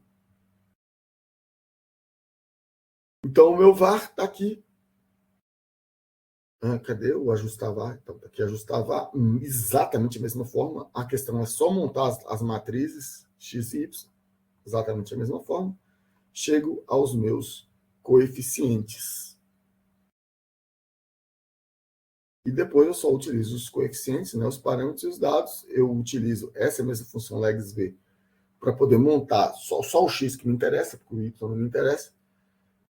Então, o meu var está aqui. Cadê o ajustar var? Então, está aqui ajustar var, exatamente a mesma forma. A questão é só montar as matrizes x e y, exatamente a mesma forma. Chego aos meus coeficientes. E depois eu só utilizo os coeficientes, né, os parâmetros e os dados. Eu utilizo essa mesma função legsv para poder montar só o x que me interessa, porque o y não me interessa.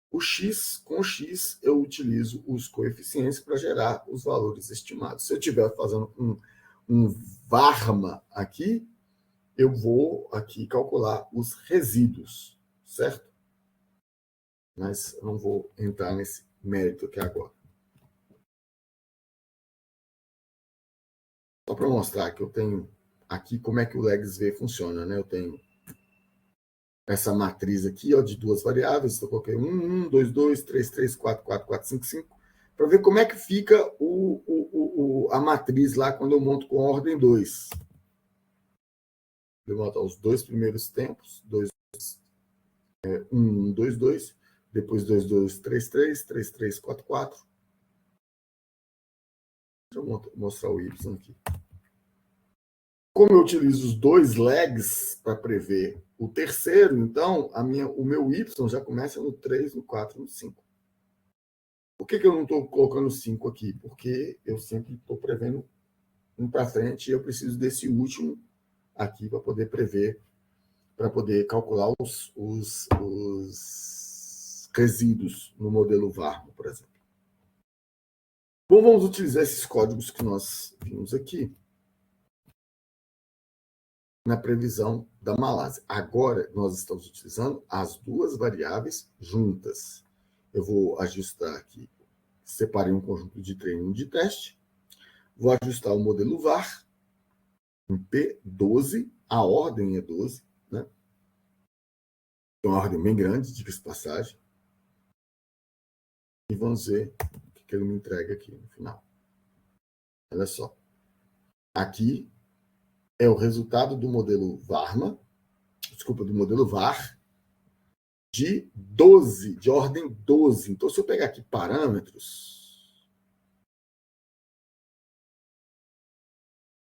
O x, com o x, eu utilizo os coeficientes para gerar os valores estimados. Se eu estiver fazendo um varma aqui, eu vou aqui calcular os resíduos, certo? Mas eu não vou entrar nesse mérito aqui agora. Só para mostrar que eu tenho aqui como é que o legsv funciona, né? Eu tenho essa matriz aqui, ó, de duas variáveis. Eu coloquei 1, 1, 2, 2, 3, 3, 4, 4, 4, 5, 5, para ver como é que fica a matriz lá quando eu monto com a ordem 2. Eu monto os dois primeiros tempos, 2, 1, 1, 2, 2, depois 2, 2, 3, 3, 3, 3, 4, 4. Deixa eu mostrar o y aqui. Como eu utilizo os dois legs para prever o terceiro, então o meu y já começa no 3, no 4, no 5. Por que eu não estou colocando 5 aqui? Porque eu sempre estou prevendo um para frente e eu preciso desse último aqui para poder prever, para poder calcular os resíduos no modelo Varmo, por exemplo. Bom, vamos utilizar esses códigos que nós vimos aqui na previsão da malásia. Agora, nós estamos utilizando as duas variáveis juntas. Eu vou ajustar aqui, separei um conjunto de treino e um de teste, vou ajustar o modelo VAR, em P12, a ordem é 12, né? É uma ordem bem grande, diga-se de passagem. E vamos ver o que ele me entrega aqui no final. Olha só. Aqui é o resultado do modelo Varma, do modelo VAR, de 12, de ordem 12. Então, se eu pegar aqui parâmetros,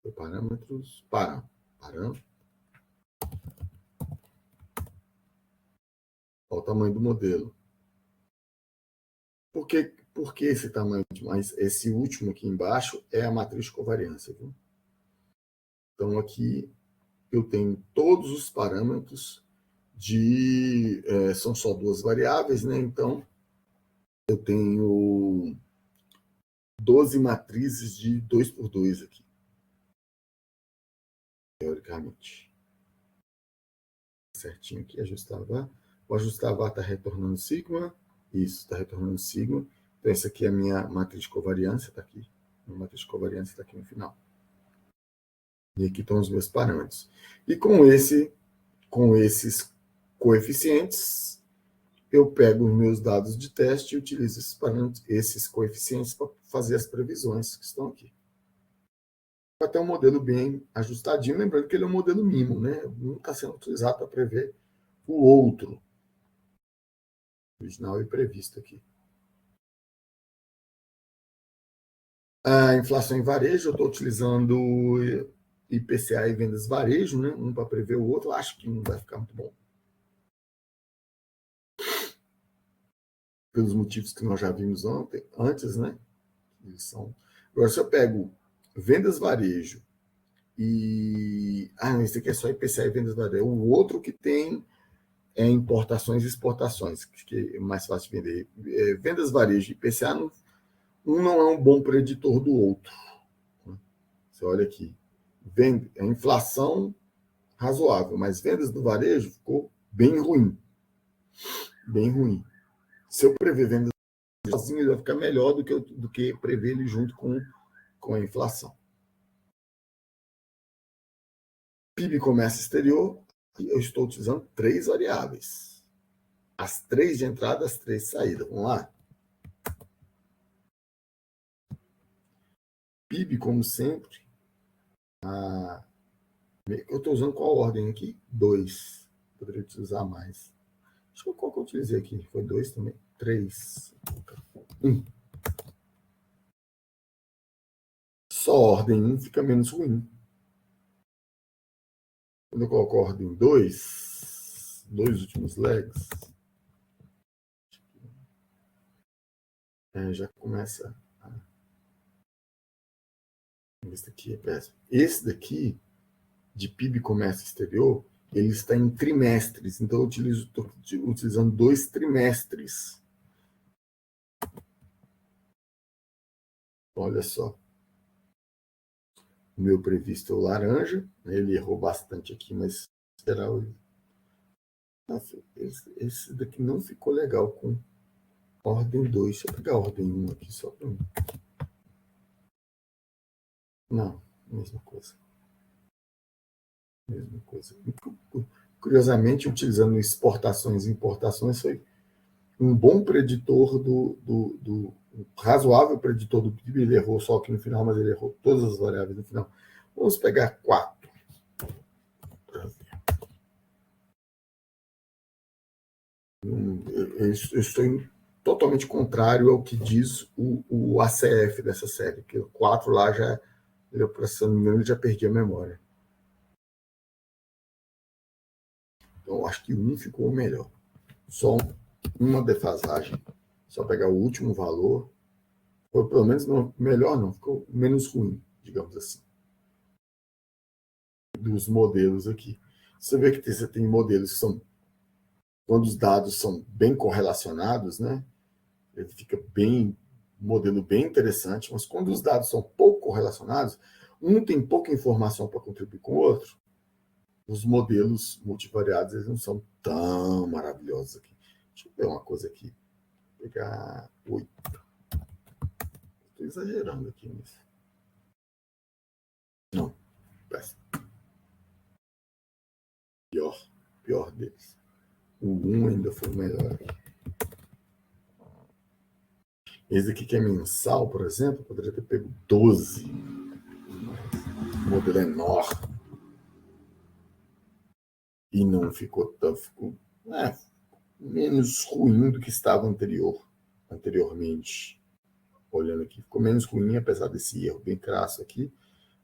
olha o tamanho do modelo. Por que esse tamanho? Mas esse último aqui embaixo é a matriz de covariância. Viu? Então, aqui eu tenho todos os parâmetros são só duas variáveis, né? Então, eu tenho 12 matrizes de 2 por 2 aqui, teoricamente. Certinho aqui, ajustar VAR. O ajustar VAR está retornando sigma. Isso, está retornando sigma. Então, essa aqui é a minha matriz de covariância, está aqui. A matriz de covariância está aqui no final. E aqui estão os meus parâmetros. E com esses coeficientes, eu pego os meus dados de teste e utilizo esses coeficientes para fazer as previsões que estão aqui. Vai ter um modelo bem ajustadinho, lembrando que ele é um modelo mínimo, né? Não está sendo utilizado para prever o outro. Original e previsto aqui. A inflação em varejo, eu estou utilizando IPCA e vendas varejo, né? Um para prever o outro, eu acho que não vai ficar muito bom. Pelos motivos que nós já vimos antes, né? Eles são... Agora, se eu pego vendas varejo e... esse aqui é só IPCA e vendas varejo. O outro que tem importações e exportações, que é mais fácil de vender. Vendas varejo e IPCA, um não é um bom preditor do outro. Você olha aqui. A inflação razoável, mas vendas do varejo ficou bem ruim. Bem ruim. Se eu prever vendas sozinho, ele vai ficar melhor do que prever ele junto com a inflação. PIB comércio exterior, eu estou utilizando 3 variáveis. As 3 de entrada, as 3 de saída. Vamos lá? PIB, como sempre. Eu estou usando qual ordem aqui? 2. Poderia utilizar mais. Acho que qual que eu utilizei aqui? Foi 2 também? 3. 1. Só ordem 1 fica menos ruim. Quando eu coloco ordem 2, 2 últimos legs, já começa esse daqui é péssimo. Esse daqui, de PIB comércio exterior, ele está em trimestres. Então, eu estou utilizando 2 trimestres. Olha só. O meu previsto é o laranja. Ele errou bastante aqui, mas será o... Nossa, esse daqui não ficou legal com ordem 2. Deixa eu pegar a ordem 1 aqui só para mim. Não, mesma coisa. Mesma coisa. Curiosamente, utilizando exportações e importações, foi um bom preditor um razoável preditor do PIB. Ele errou só aqui no final, mas ele errou todas as variáveis no final. Vamos pegar 4. Eu estou totalmente contrário ao que diz o ACF dessa série, que o 4 lá já, se não me engano, ele já perdi a memória. Então, acho que 1 ficou melhor. Só uma defasagem. Só pegar o último valor. Foi pelo menos melhor, não. Ficou menos ruim, digamos assim. dos modelos aqui. Você vê que você tem modelos que são, quando os dados são bem correlacionados, né? Ele fica bem, um modelo bem interessante, mas quando os dados são pouco correlacionados, um tem pouca informação para contribuir com o outro, os modelos multivariados eles não são tão maravilhosos aqui. Deixa eu ver uma coisa aqui. Vou pegar 8. Estou exagerando aqui nisso. Não, péssimo. Pior deles. O 1 ainda foi melhor. Esse aqui que é mensal, por exemplo, poderia ter pego 12. O modelo é enorme. E não ficou tão... Ficou menos ruim do que estava anteriormente. Olhando aqui, ficou menos ruim, apesar desse erro bem crasso aqui,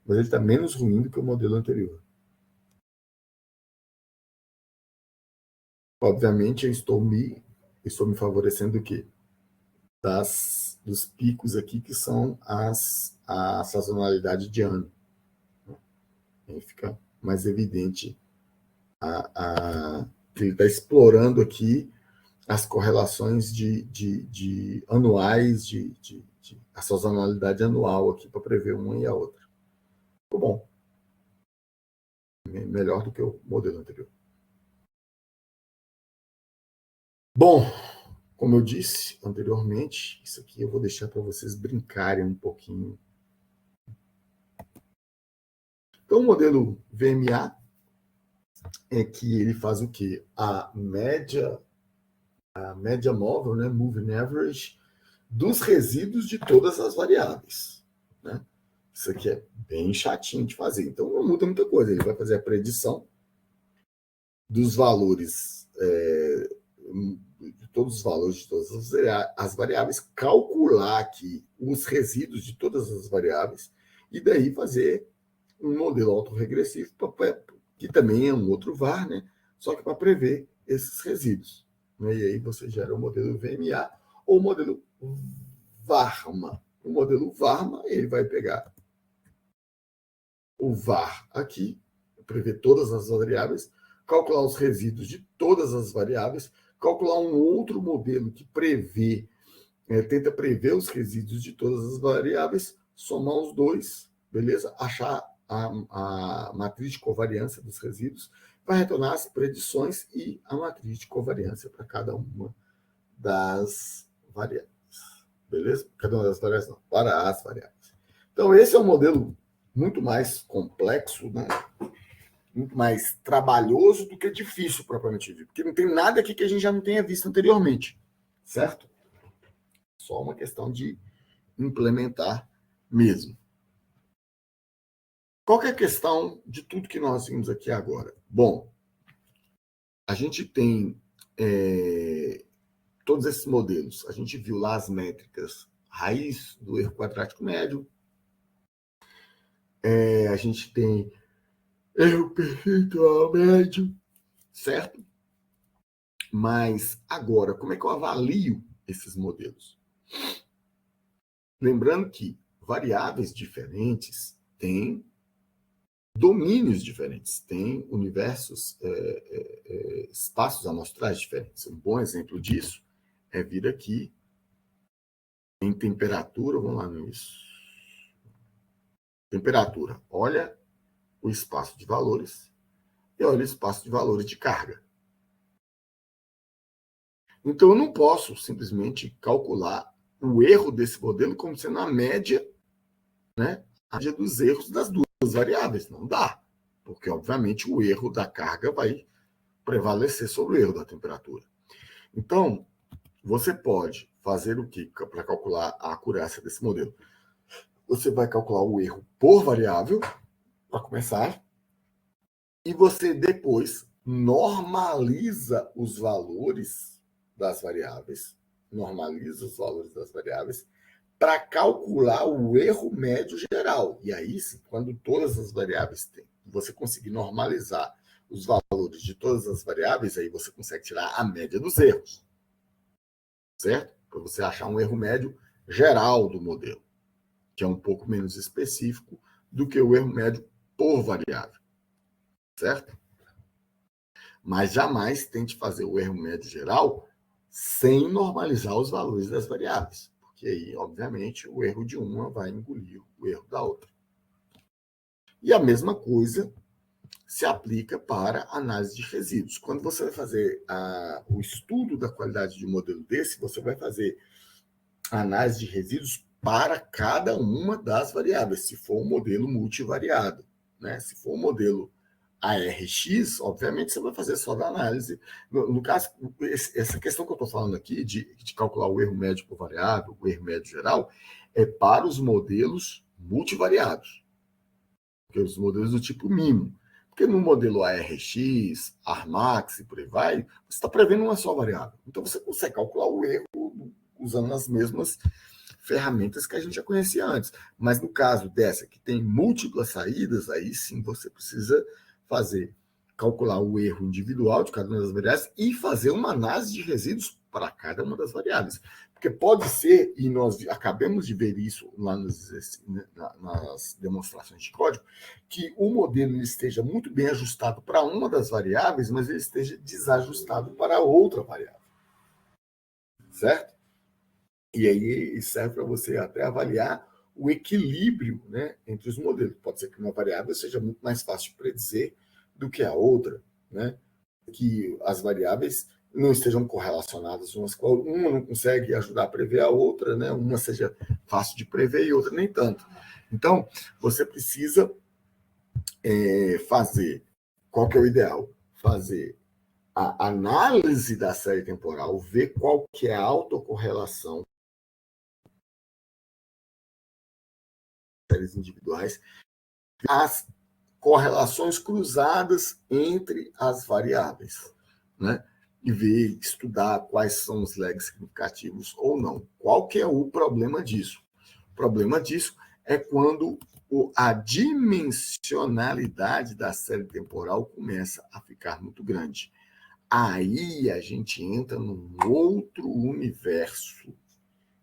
mas ele está menos ruim do que o modelo anterior. Obviamente, eu estou me favorecendo do quê? Dos picos aqui, que são a sazonalidade de ano. Aí fica mais evidente que ele está explorando aqui as correlações de anuais, a sazonalidade anual aqui para prever uma e a outra. Ficou bom. Melhor do que o modelo anterior. Bom, como eu disse anteriormente, isso aqui eu vou deixar para vocês brincarem um pouquinho. Então, o modelo VMA é que ele faz o quê? A média móvel, né, moving average, dos resíduos de todas as variáveis. Né? Isso aqui é bem chatinho de fazer, então não muda muita coisa. Ele vai fazer a predição dos valores, de todos os valores de todas as variáveis, calcular aqui os resíduos de todas as variáveis, e daí fazer um modelo autorregressivo, que também é um outro VAR, né? Só que para prever esses resíduos. Né? E aí você gera o modelo VMA ou o modelo VARMA. O modelo VARMA, ele vai pegar o VAR aqui, prever todas as variáveis, calcular os resíduos de todas as variáveis, calcular um outro modelo que tenta prever os resíduos de todas as variáveis, somar os dois, beleza? Achar a matriz de covariância dos resíduos, vai retornar as predições e a matriz de covariância para cada uma das variáveis. Beleza? Cada uma das variáveis não, para as variáveis. Então, esse é um modelo muito mais complexo, né? Muito mais trabalhoso do que difícil, propriamente dito. Porque não tem nada aqui que a gente já não tenha visto anteriormente. Certo? Só uma questão de implementar mesmo. Qual que é a questão de tudo que nós vimos aqui agora? Bom, a gente tem todos esses modelos. A gente viu lá as métricas raiz do erro quadrático médio. A gente tem erro percentual médio, certo? Mas agora, como é que eu avalio esses modelos? Lembrando que variáveis diferentes têm domínios diferentes, têm universos, espaços amostrais diferentes. Um bom exemplo disso é vir aqui em temperatura, vamos lá nisso. Temperatura, olha o espaço de valores e olha o espaço de valores de carga. Então, eu não posso simplesmente calcular o erro desse modelo como sendo a média, né, a média dos erros das duas variáveis. Não dá, porque, obviamente, o erro da carga vai prevalecer sobre o erro da temperatura. Então, você pode fazer o que para calcular a acurácia desse modelo? Você vai calcular o erro por variável, para começar, e você depois normaliza os valores das variáveis, para calcular o erro médio geral. E aí, quando todas as variáveis você conseguir normalizar os valores de todas as variáveis, aí você consegue tirar a média dos erros. Certo? Para você achar um erro médio geral do modelo, que é um pouco menos específico do que o erro médio por variável. certo? Mas jamais tente fazer o erro médio geral sem normalizar os valores das variáveis, porque aí, obviamente, o erro de uma vai engolir o erro da outra. E a mesma coisa se aplica para análise de resíduos. Quando você vai fazer o estudo da qualidade de um modelo desse, você vai fazer análise de resíduos para cada uma das variáveis, se for um modelo multivariado, né? Se for um modelo ARX, obviamente você vai fazer só da análise. No caso, essa questão que eu estou falando aqui, de calcular o erro médio por variável, o erro médio geral, é para os modelos multivariados, porque os modelos do tipo MIMO. Porque no modelo ARX, Armax e por aí vai, você está prevendo uma só variável. Então você consegue calcular o erro usando as mesmas ferramentas que a gente já conhecia antes. Mas no caso dessa, que tem múltiplas saídas, aí sim você precisa calcular o erro individual de cada uma das variáveis e fazer uma análise de resíduos para cada uma das variáveis. Porque pode ser, e nós acabamos de ver isso lá nas demonstrações de código, que o modelo esteja muito bem ajustado para uma das variáveis, mas ele esteja desajustado para outra variável. Certo? E aí serve para você até avaliar o equilíbrio, né, entre os modelos. Pode ser que uma variável seja muito mais fácil de predizer do que a outra, né? Que as variáveis não estejam correlacionadas umas com a outra. Uma não consegue ajudar a prever a outra, né? Uma seja fácil de prever e outra nem tanto. Então, você precisa fazer, qual que é o ideal? Fazer a análise da série temporal, ver qual que é a autocorrelação séries individuais, as correlações cruzadas entre as variáveis, né? E ver, estudar quais são os lags significativos ou não. Qual que é o problema disso? O problema disso é quando a dimensionalidade da série temporal começa a ficar muito grande. Aí a gente entra num outro universo,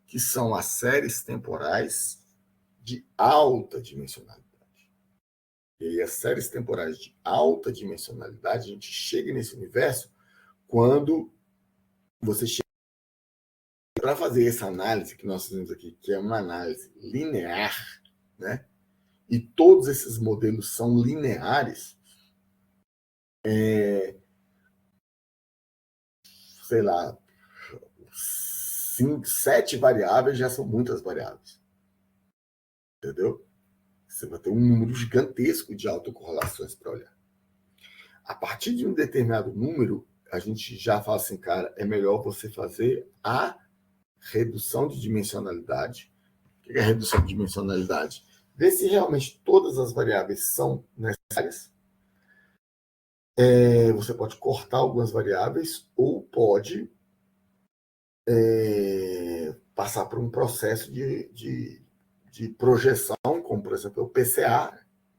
que são as séries temporais de alta dimensionalidade. E aí, as séries temporais de alta dimensionalidade, a gente chega nesse universo quando você chega para fazer essa análise que nós fizemos aqui, que é uma análise linear, né? E todos esses modelos são lineares, sei lá, 5, 7 variáveis já são muitas variáveis. Entendeu? Você vai ter um número gigantesco de autocorrelações para olhar. A partir de um determinado número, a gente já fala assim, cara, é melhor você fazer a redução de dimensionalidade. O que é a redução de dimensionalidade? Ver se realmente todas as variáveis são necessárias. Você pode cortar algumas variáveis ou pode passar por um processo de projeção, como, por exemplo, o PCA,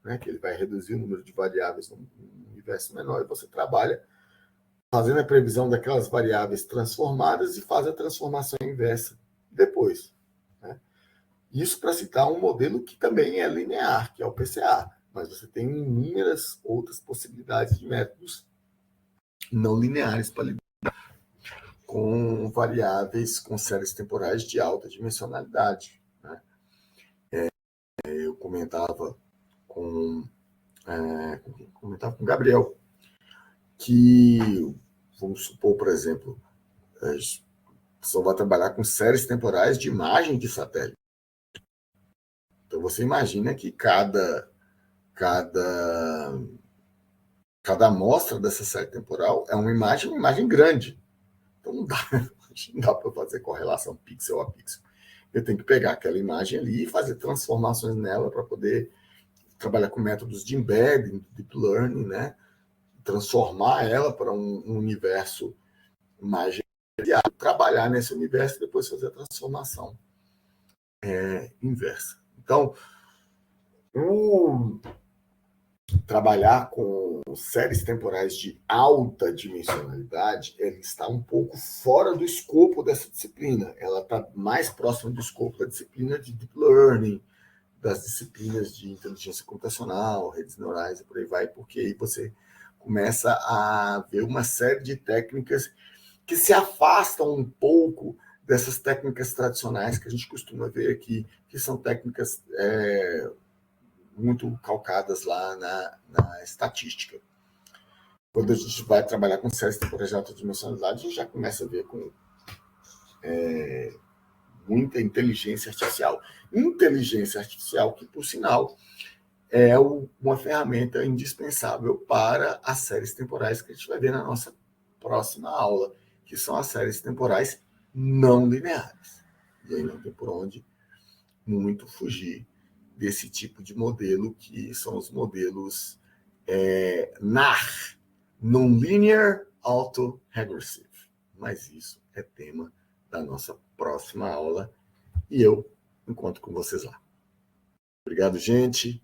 né, que ele vai reduzir o número de variáveis num universo menor, e você trabalha fazendo a previsão daquelas variáveis transformadas e faz a transformação inversa depois. Né? Isso para citar um modelo que também é linear, que é o PCA, mas você tem inúmeras outras possibilidades de métodos não lineares para lidar com variáveis com séries temporais de alta dimensionalidade. Né? Eu comentava com o Gabriel que, vamos supor, por exemplo, a pessoa vai trabalhar com séries temporais de imagem de satélite. Então, você imagina que cada amostra dessa série temporal é uma imagem grande. Então, não dá para fazer correlação pixel a pixel. Eu tenho que pegar aquela imagem ali e fazer transformações nela para poder trabalhar com métodos de embedding, deep learning, né? Transformar ela para um universo mais gerenciado, trabalhar nesse universo e depois fazer a transformação inversa. Então, trabalhar com séries temporais de alta dimensionalidade, ele está um pouco fora do escopo dessa disciplina. Ela está mais próxima do escopo da disciplina de Deep Learning, das disciplinas de inteligência computacional, redes neurais e por aí vai, porque aí você começa a ver uma série de técnicas que se afastam um pouco dessas técnicas tradicionais que a gente costuma ver aqui, que são técnicas muito calcadas lá na estatística. Quando a gente vai trabalhar com séries temporais de alta dimensionalidade, a gente já começa a ver com muita inteligência artificial. Inteligência artificial que, por sinal, é uma ferramenta indispensável para as séries temporais que a gente vai ver na nossa próxima aula, que são as séries temporais não lineares. E aí não tem por onde muito fugir desse tipo de modelo, que são os modelos NAR, Non-Linear Autoregressive. Mas isso é tema da nossa próxima aula e eu encontro com vocês lá. Obrigado, gente.